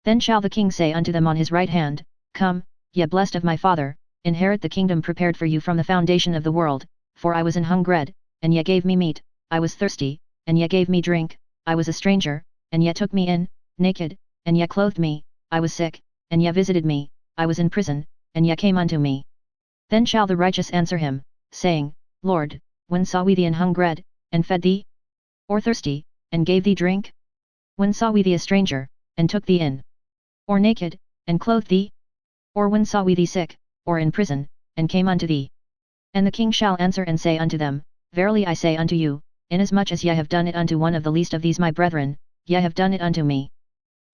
Then shall the king say unto them on his right hand, Come, ye blessed of my Father, inherit the kingdom prepared for you from the foundation of the world, for I was an hungred, and ye gave me meat, I was thirsty, and ye gave me drink, I was a stranger, and ye took me in, naked, and ye clothed me, I was sick, and ye visited me, I was in prison, and ye came unto me. Then shall the righteous answer him, saying, Lord, when saw we thee an hungred, and fed thee? Or thirsty, and gave thee drink? When saw we thee a stranger, and took thee in? Or naked, and clothed thee? Or when saw we thee sick, or in prison, and came unto thee? And the king shall answer and say unto them, Verily I say unto you, inasmuch as ye have done it unto one of the least of these my brethren, ye have done it unto me.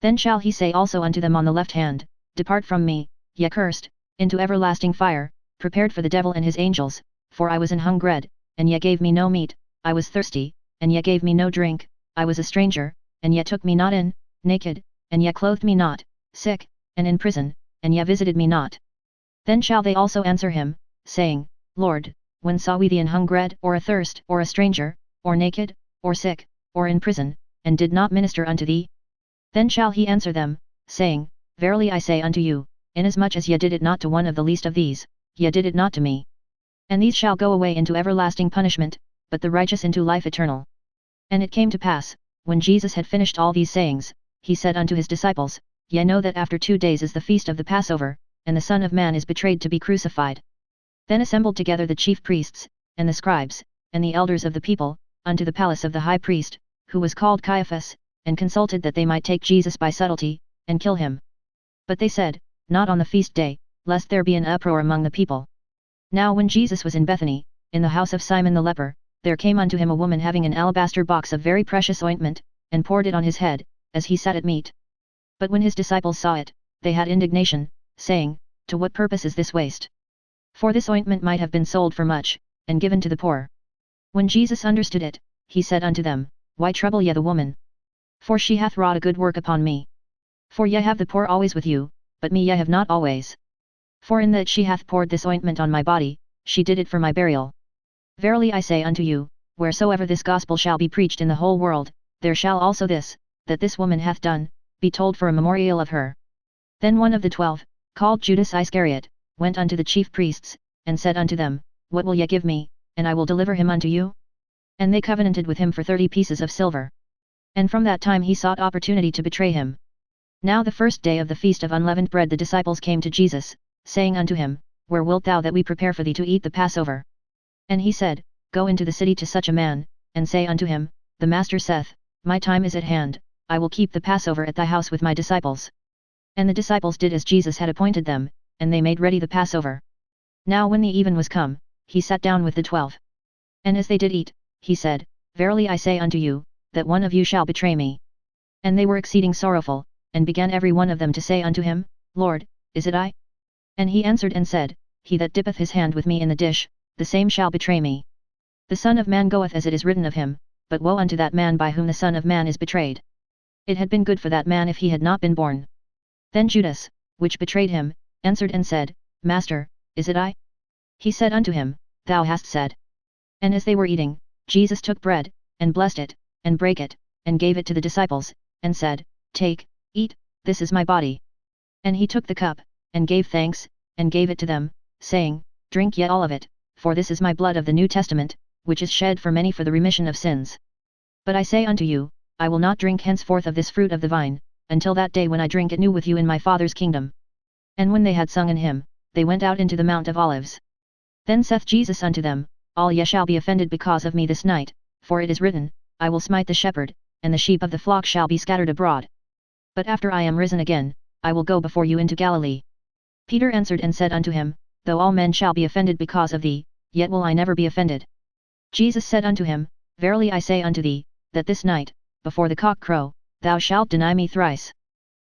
Then shall he say also unto them on the left hand, Depart from me, ye cursed, into everlasting fire, prepared for the devil and his angels, for I was an hungred, and ye gave me no meat, I was thirsty, and ye gave me no drink, I was a stranger, and ye took me not in, naked, and ye clothed me not, sick, and in prison, and ye visited me not. Then shall they also answer him, saying, Lord, when saw we thee an hungred, or athirst, or a stranger, or naked, or sick, or in prison, and did not minister unto thee? Then shall he answer them, saying, Verily I say unto you, inasmuch as ye did it not to one of the least of these, ye did it not to me. And these shall go away into everlasting punishment, but the righteous into life eternal. And it came to pass, when Jesus had finished all these sayings, he said unto his disciples, Ye know that after 2 days is the feast of the Passover, and the Son of Man is betrayed to be crucified. Then assembled together the chief priests, and the scribes, and the elders of the people, unto the palace of the high priest, who was called Caiaphas, and consulted that they might take Jesus by subtlety, and kill him. But they said, Not on the feast day, lest there be an uproar among the people. Now when Jesus was in Bethany, in the house of Simon the leper, there came unto him a woman having an alabaster box of very precious ointment, and poured it on his head, as he sat at meat. But when his disciples saw it, they had indignation, saying, To what purpose is this waste? For this ointment might have been sold for much, and given to the poor. When Jesus understood it, he said unto them, Why trouble ye the woman? For she hath wrought a good work upon me. For ye have the poor always with you, but me ye have not always. For in that she hath poured this ointment on my body, she did it for my burial. Verily I say unto you, wheresoever this gospel shall be preached in the whole world, there shall also this, that this woman hath done, be told for a memorial of her. Then one of the 12, called Judas Iscariot, went unto the chief priests, and said unto them, What will ye give me, and I will deliver him unto you? And they covenanted with him for 30 pieces of silver. And from that time he sought opportunity to betray him. Now the first day of the feast of unleavened bread the disciples came to Jesus, saying unto him, Where wilt thou that we prepare for thee to eat the Passover? And he said, Go into the city to such a man, and say unto him, The Master saith, My time is at hand, I will keep the Passover at thy house with my disciples. And the disciples did as Jesus had appointed them, and they made ready the Passover. Now when the even was come, he sat down with the 12. And as they did eat, he said, Verily I say unto you, that one of you shall betray me. And they were exceeding sorrowful, and began every one of them to say unto him, Lord, is it I? And he answered and said, He that dippeth his hand with me in the dish, the same shall betray me. The Son of Man goeth as it is written of him, but woe unto that man by whom the Son of Man is betrayed. It had been good for that man if he had not been born. Then Judas, which betrayed him, answered and said, Master, is it I? He said unto him, Thou hast said. And as they were eating, Jesus took bread, and blessed it, and brake it, and gave it to the disciples, and said, Take, eat, this is my body. And he took the cup, and gave thanks, and gave it to them, saying, Drink ye all of it, for this is my blood of the New Testament, which is shed for many for the remission of sins. But I say unto you, I will not drink henceforth of this fruit of the vine, until that day when I drink it new with you in my Father's kingdom. And when they had sung an hymn, they went out into the Mount of Olives. Then saith Jesus unto them, All ye shall be offended because of me this night, for it is written, I will smite the shepherd, and the sheep of the flock shall be scattered abroad. But after I am risen again, I will go before you into Galilee. Peter answered and said unto him, Though all men shall be offended because of thee, yet will I never be offended. Jesus said unto him, Verily I say unto thee, that this night, before the cock crow, thou shalt deny me thrice.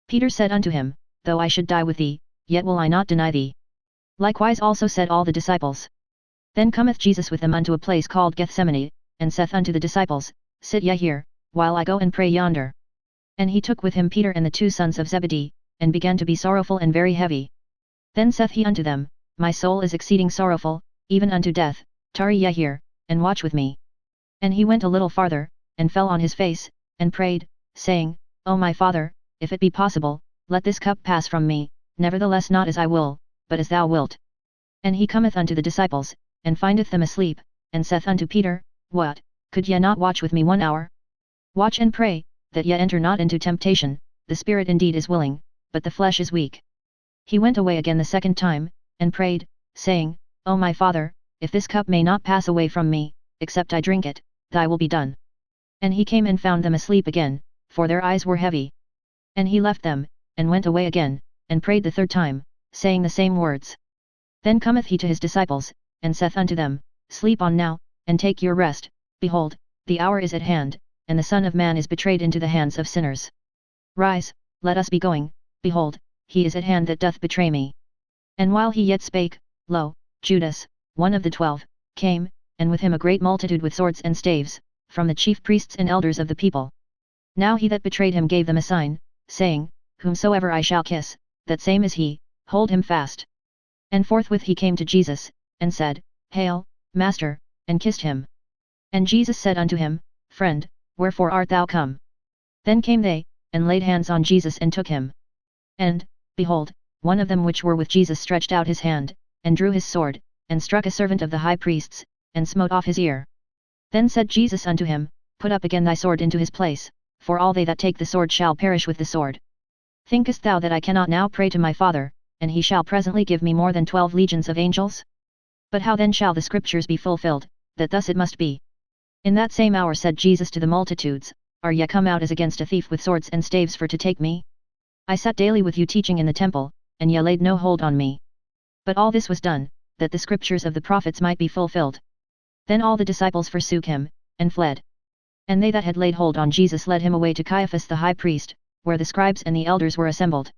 Peter said unto him, Though I should die with thee, yet will I not deny thee. Likewise also said all the disciples. Then cometh Jesus with them unto a place called Gethsemane, and saith unto the disciples, Sit ye here, while I go and pray yonder. And he took with him Peter and the 2 sons of Zebedee, and began to be sorrowful and very heavy. Then saith he unto them, My soul is exceeding sorrowful, even unto death, tarry ye here, and watch with me. And he went a little farther, and fell on his face, and prayed, saying, O my Father, if it be possible, let this cup pass from me, nevertheless not as I will, but as thou wilt. And he cometh unto the disciples, and findeth them asleep, and saith unto Peter, What, could ye not watch with me 1 hour? Watch and pray, that ye enter not into temptation, the spirit indeed is willing, but the flesh is weak. He went away again the 2nd time, and prayed, saying, O my Father, if this cup may not pass away from me, except I drink it, thy will be done. And he came and found them asleep again, for their eyes were heavy. And he left them, and went away again, and prayed the 3rd time, saying the same words. Then cometh he to his disciples, and saith unto them, Sleep on now, and take your rest, behold, the hour is at hand, and the Son of Man is betrayed into the hands of sinners. Rise, let us be going, behold, he is at hand that doth betray me. And while he yet spake, lo, Judas, one of the 12, came, and with him a great multitude with swords and staves, from the chief priests and elders of the people. Now he that betrayed him gave them a sign, saying, Whomsoever I shall kiss, that same is he, hold him fast. And forthwith he came to Jesus, and said, Hail, Master, and kissed him. And Jesus said unto him, Friend, wherefore art thou come? Then came they, and laid hands on Jesus and took him. And, behold, one of them which were with Jesus stretched out his hand, and drew his sword, and struck a servant of the high priests, and smote off his ear. Then said Jesus unto him, Put up again thy sword into his place, for all they that take the sword shall perish with the sword. Thinkest thou that I cannot now pray to my Father, and he shall presently give me more than 12 legions of angels? But how then shall the scriptures be fulfilled, that thus it must be? In that same hour said Jesus to the multitudes, Are ye come out as against a thief with swords and staves for to take me? I sat daily with you teaching in the temple, and ye laid no hold on me. But all this was done, that the scriptures of the prophets might be fulfilled. Then all the disciples forsook him, and fled. And they that had laid hold on Jesus led him away to Caiaphas the high priest, where the scribes and the elders were assembled.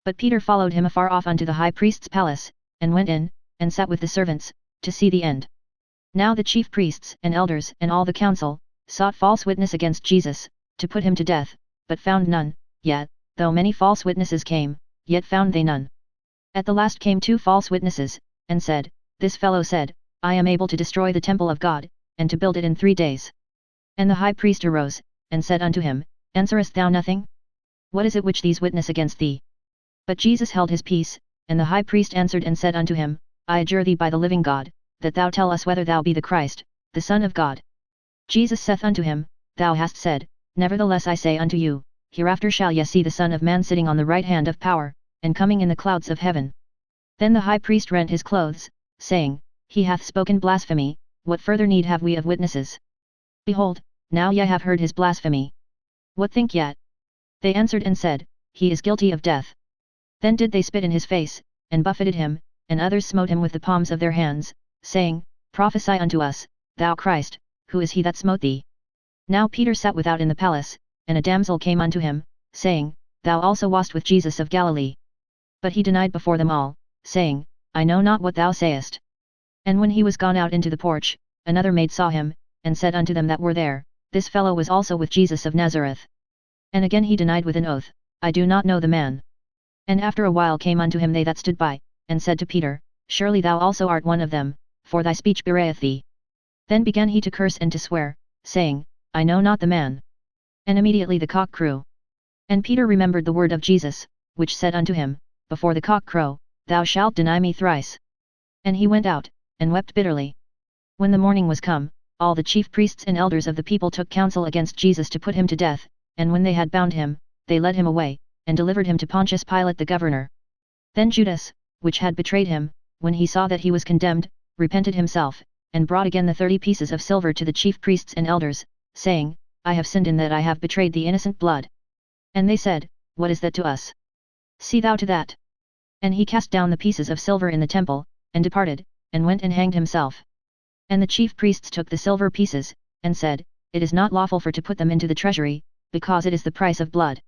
But Peter followed him afar off unto the high priest's palace, and went in, and sat with the servants, to see the end. Now the chief priests and elders and all the council, sought false witness against Jesus, to put him to death, but found none, yet, though many false witnesses came, yet found they none. At the last came 2 false witnesses, and said, This fellow said, I am able to destroy the temple of God, and to build it in 3 days. And the high priest arose, and said unto him, Answerest thou nothing? What is it which these witness against thee? But Jesus held his peace, and the high priest answered and said unto him, I adjure thee by the living God, that thou tell us whether thou be the Christ, the Son of God. Jesus saith unto him, Thou hast said, Nevertheless I say unto you, hereafter shall ye see the Son of Man sitting on the right hand of power, and coming in the clouds of heaven. Then the high priest rent his clothes, saying, He hath spoken blasphemy, what further need have we of witnesses? Behold, now ye have heard his blasphemy. What think ye? They answered and said, He is guilty of death. Then did they spit in his face, and buffeted him, and others smote him with the palms of their hands, saying, Prophesy unto us, thou Christ, who is he that smote thee? Now Peter sat without in the palace, and a damsel came unto him, saying, Thou also wast with Jesus of Galilee. But he denied before them all, saying, I know not what thou sayest. And when he was gone out into the porch, another maid saw him, and said unto them that were there, This fellow was also with Jesus of Nazareth. And again he denied with an oath, I do not know the man. And after a while came unto him they that stood by, and said to Peter, Surely thou also art one of them, for thy speech bewrayeth thee. Then began he to curse and to swear, saying, I know not the man. And immediately the cock crew. And Peter remembered the word of Jesus, which said unto him, Before the cock crow, thou shalt deny me thrice. And he went out, and wept bitterly. When the morning was come, all the chief priests and elders of the people took counsel against Jesus to put him to death, and when they had bound him, they led him away, and delivered him to Pontius Pilate the governor. Then Judas, which had betrayed him, when he saw that he was condemned, repented himself, and brought again the 30 pieces of silver to the chief priests and elders, saying, I have sinned in that I have betrayed the innocent blood. And they said, What is that to us? See thou to that. And he cast down the pieces of silver in the temple, and departed, and went and hanged himself. And the chief priests took the silver pieces, and said, It is not lawful for to put them into the treasury, because it is the price of blood.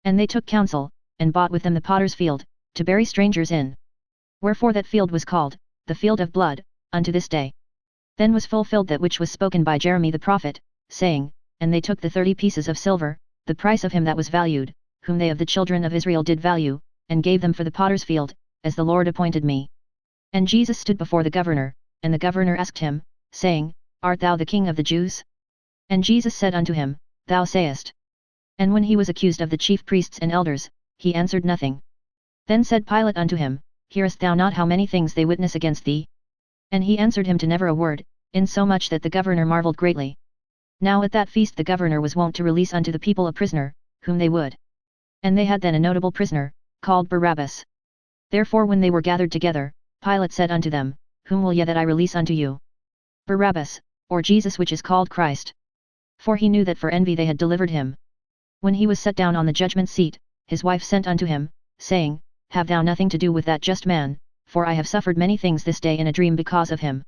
And they took counsel, and bought with them the potter's field, to bury strangers in. Wherefore that field was called, the field of blood, unto this day. Then was fulfilled that which was spoken by Jeremy the prophet, saying, And they took the 30 pieces of silver, the price of him that was valued, whom they of the children of Israel did value, and gave them for the potter's field, as the Lord appointed me. And Jesus stood before the governor, and the governor asked him, saying, Art thou the King of the Jews? And Jesus said unto him, Thou sayest. And when he was accused of the chief priests and elders, he answered nothing. Then said Pilate unto him, Hearest thou not how many things they witness against thee? And he answered him to never a word, insomuch that the governor marveled greatly. Now at that feast the governor was wont to release unto the people a prisoner, whom they would. And they had then a notable prisoner, called Barabbas. Therefore when they were gathered together, Pilate said unto them, Whom will ye that I release unto you? Barabbas, or Jesus which is called Christ? For he knew that for envy they had delivered him. When he was set down on the judgment seat, his wife sent unto him, saying, Have thou nothing to do with that just man, for I have suffered many things this day in a dream because of him.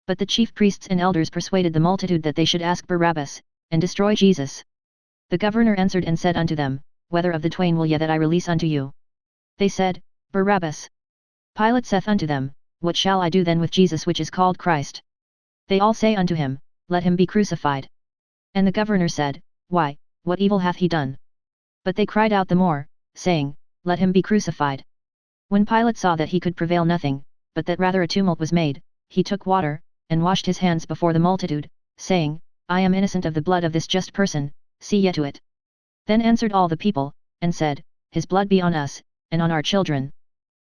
But the chief priests and elders persuaded the multitude that they should ask Barabbas, and destroy Jesus. The governor answered and said unto them, Whether of the twain will ye that I release unto you? They said, Barabbas. Pilate saith unto them, What shall I do then with Jesus which is called Christ? They all say unto him, Let him be crucified. And the governor said, Why, what evil hath he done? But they cried out the more, saying, Let him be crucified. When Pilate saw that he could prevail nothing, but that rather a tumult was made, he took water, and washed his hands before the multitude, saying, I am innocent of the blood of this just person, see ye to it. Then answered all the people, and said, His blood be on us, and on our children.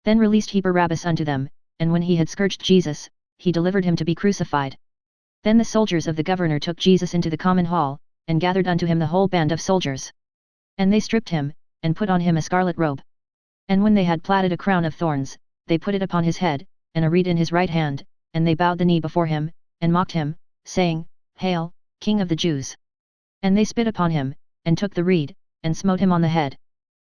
Then released he Barabbas unto them, and when he had scourged Jesus, he delivered him to be crucified. Then the soldiers of the governor took Jesus into the common hall, and gathered unto him the whole band of soldiers. And they stripped him, and put on him a scarlet robe. And when they had platted a crown of thorns, they put it upon his head, and a reed in his right hand, and they bowed the knee before him, and mocked him, saying, Hail, King of the Jews! And they spit upon him, and took the reed, and smote him on the head.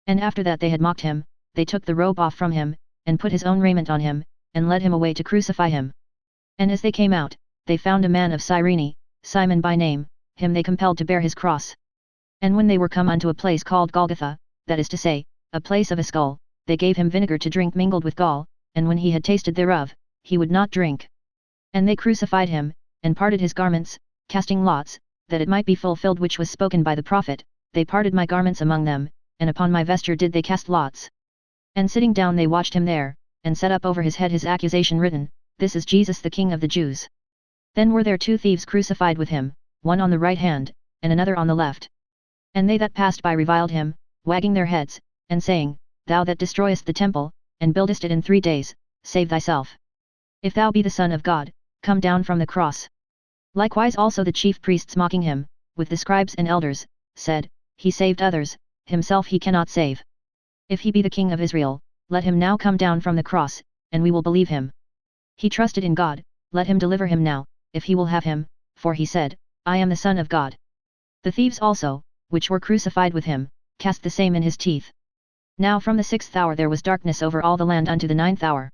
And after that they had mocked him, they took the robe off from him, and put his own raiment on him, and led him away to crucify him. And as they came out, they found a man of Cyrene, Simon by name, him they compelled to bear his cross. And when they were come unto a place called Golgotha, that is to say, a place of a skull, they gave him vinegar to drink mingled with gall, and when he had tasted thereof, he would not drink. And they crucified him, and parted his garments, casting lots, that it might be fulfilled which was spoken by the prophet, They parted my garments among them, and upon my vesture did they cast lots. And sitting down they watched him there, and set up over his head his accusation written, This is Jesus the King of the Jews. Then were there 2 thieves crucified with him, one on the right hand, and another on the left. And they that passed by reviled him, wagging their heads, and saying, Thou that destroyest the temple, and buildest it in 3 days, save thyself. If thou be the Son of God, come down from the cross. Likewise also the chief priests mocking him, with the scribes and elders, said, He saved others, himself he cannot save. If he be the King of Israel, let him now come down from the cross, and we will believe him. He trusted in God, let him deliver him now, if he will have him, for he said, I am the Son of God. The thieves also, which were crucified with him, cast the same in his teeth. Now from the 6th hour there was darkness over all the land unto the 9th hour.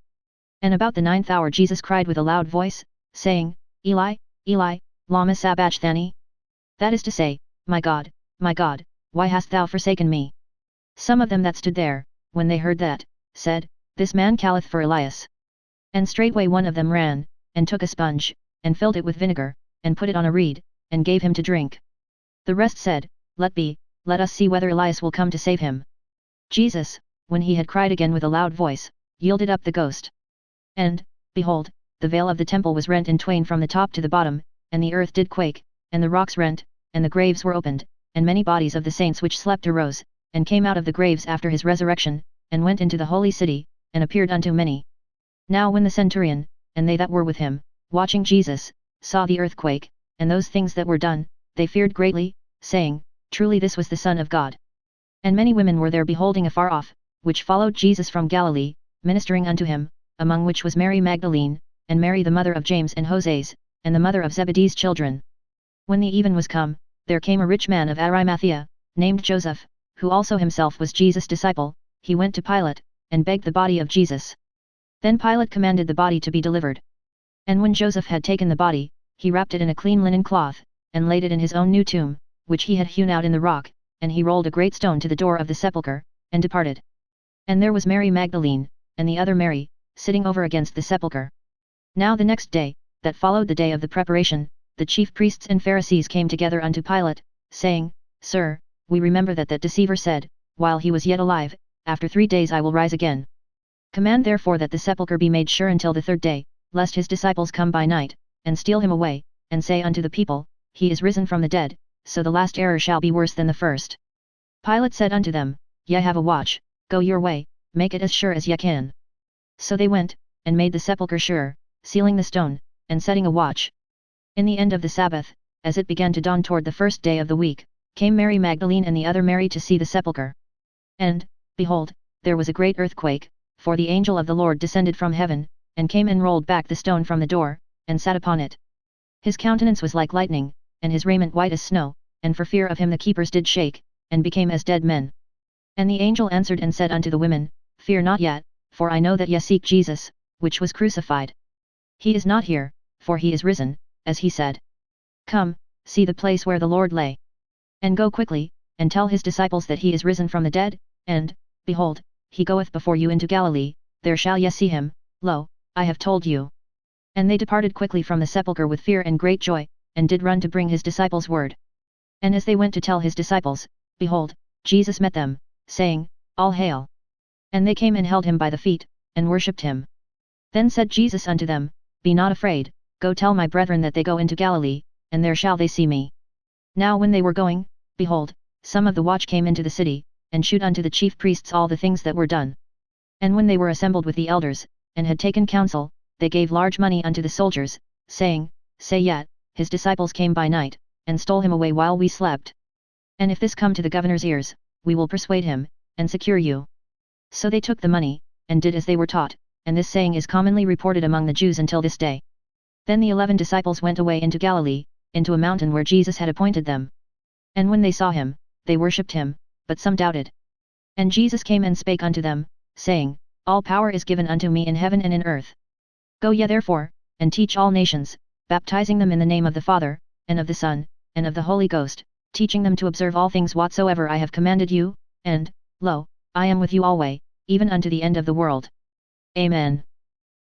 And about the 9th hour Jesus cried with a loud voice, saying, Eli, Eli, lama sabachthani? That is to say, my God, why hast thou forsaken me? Some of them that stood there, when they heard that, said, This man calleth for Elias. And straightway one of them ran, and took a sponge, and filled it with vinegar, and put it on a reed, and gave him to drink. The rest said, Let be, let us see whether Elias will come to save him. Jesus, when he had cried again with a loud voice, yielded up the ghost. And, behold, the veil of the temple was rent in twain from the top to the bottom, and the earth did quake, and the rocks rent, and the graves were opened, and many bodies of the saints which slept arose, and came out of the graves after his resurrection, and went into the holy city, and appeared unto many. Now when the centurion, and they that were with him, watching Jesus, saw the earthquake, and those things that were done, they feared greatly, saying, Truly this was the Son of God. And many women were there beholding afar off, which followed Jesus from Galilee, ministering unto him, among which was Mary Magdalene, and Mary the mother of James and Joses, and the mother of Zebedee's children. When the even was come, there came a rich man of Arimathea, named Joseph, who also himself was Jesus' disciple. He went to Pilate, and begged the body of Jesus. Then Pilate commanded the body to be delivered. And when Joseph had taken the body, he wrapped it in a clean linen cloth, and laid it in his own new tomb, which he had hewn out in the rock, and he rolled a great stone to the door of the sepulchre, and departed. And there was Mary Magdalene, and the other Mary, sitting over against the sepulchre. Now the next day, that followed the day of the preparation, the chief priests and Pharisees came together unto Pilate, saying, Sir, we remember that deceiver said, while he was yet alive, after 3 days I will rise again. Command therefore that the sepulchre be made sure until the 3rd day, lest his disciples come by night, and steal him away, and say unto the people, He is risen from the dead, so the last error shall be worse than the first. Pilate said unto them, Ye have a watch, go your way, make it as sure as ye can. So they went, and made the sepulchre sure, sealing the stone, and setting a watch. In the end of the Sabbath, as it began to dawn toward the 1st day of the week, came Mary Magdalene and the other Mary to see the sepulchre. And, behold, there was a great earthquake, for the angel of the Lord descended from heaven, and came and rolled back the stone from the door, and sat upon it. His countenance was like lightning, and his raiment white as snow, and for fear of him the keepers did shake, and became as dead men. And the angel answered and said unto the women, Fear not yet, for I know that ye seek Jesus, which was crucified. He is not here, for he is risen, as he said. Come, see the place where the Lord lay. And go quickly, and tell his disciples that he is risen from the dead, and, behold, he goeth before you into Galilee, there shall ye see him. Lo, I have told you. And they departed quickly from the sepulchre with fear and great joy, and did run to bring his disciples word. And as they went to tell his disciples, behold, Jesus met them, saying, All hail! And they came and held him by the feet, and worshipped him. Then said Jesus unto them, Be not afraid, go tell my brethren that they go into Galilee, and there shall they see me. Now when they were going, behold, some of the watch came into the city, and shewed unto the chief priests all the things that were done. And when they were assembled with the elders, and had taken counsel, they gave large money unto the soldiers, saying, Say yet, his disciples came by night, and stole him away while we slept. And if this come to the governor's ears, we will persuade him, and secure you. So they took the money, and did as they were taught, and this saying is commonly reported among the Jews until this day. Then the 11 disciples went away into Galilee, into a mountain where Jesus had appointed them. And when they saw him, they worshipped him, but some doubted. And Jesus came and spake unto them, saying, All power is given unto me in heaven and in earth. Go ye therefore, and teach all nations, baptizing them in the name of the Father, and of the Son, and of the Holy Ghost, teaching them to observe all things whatsoever I have commanded you, and, lo, I am with you alway, even unto the end of the world. Amen.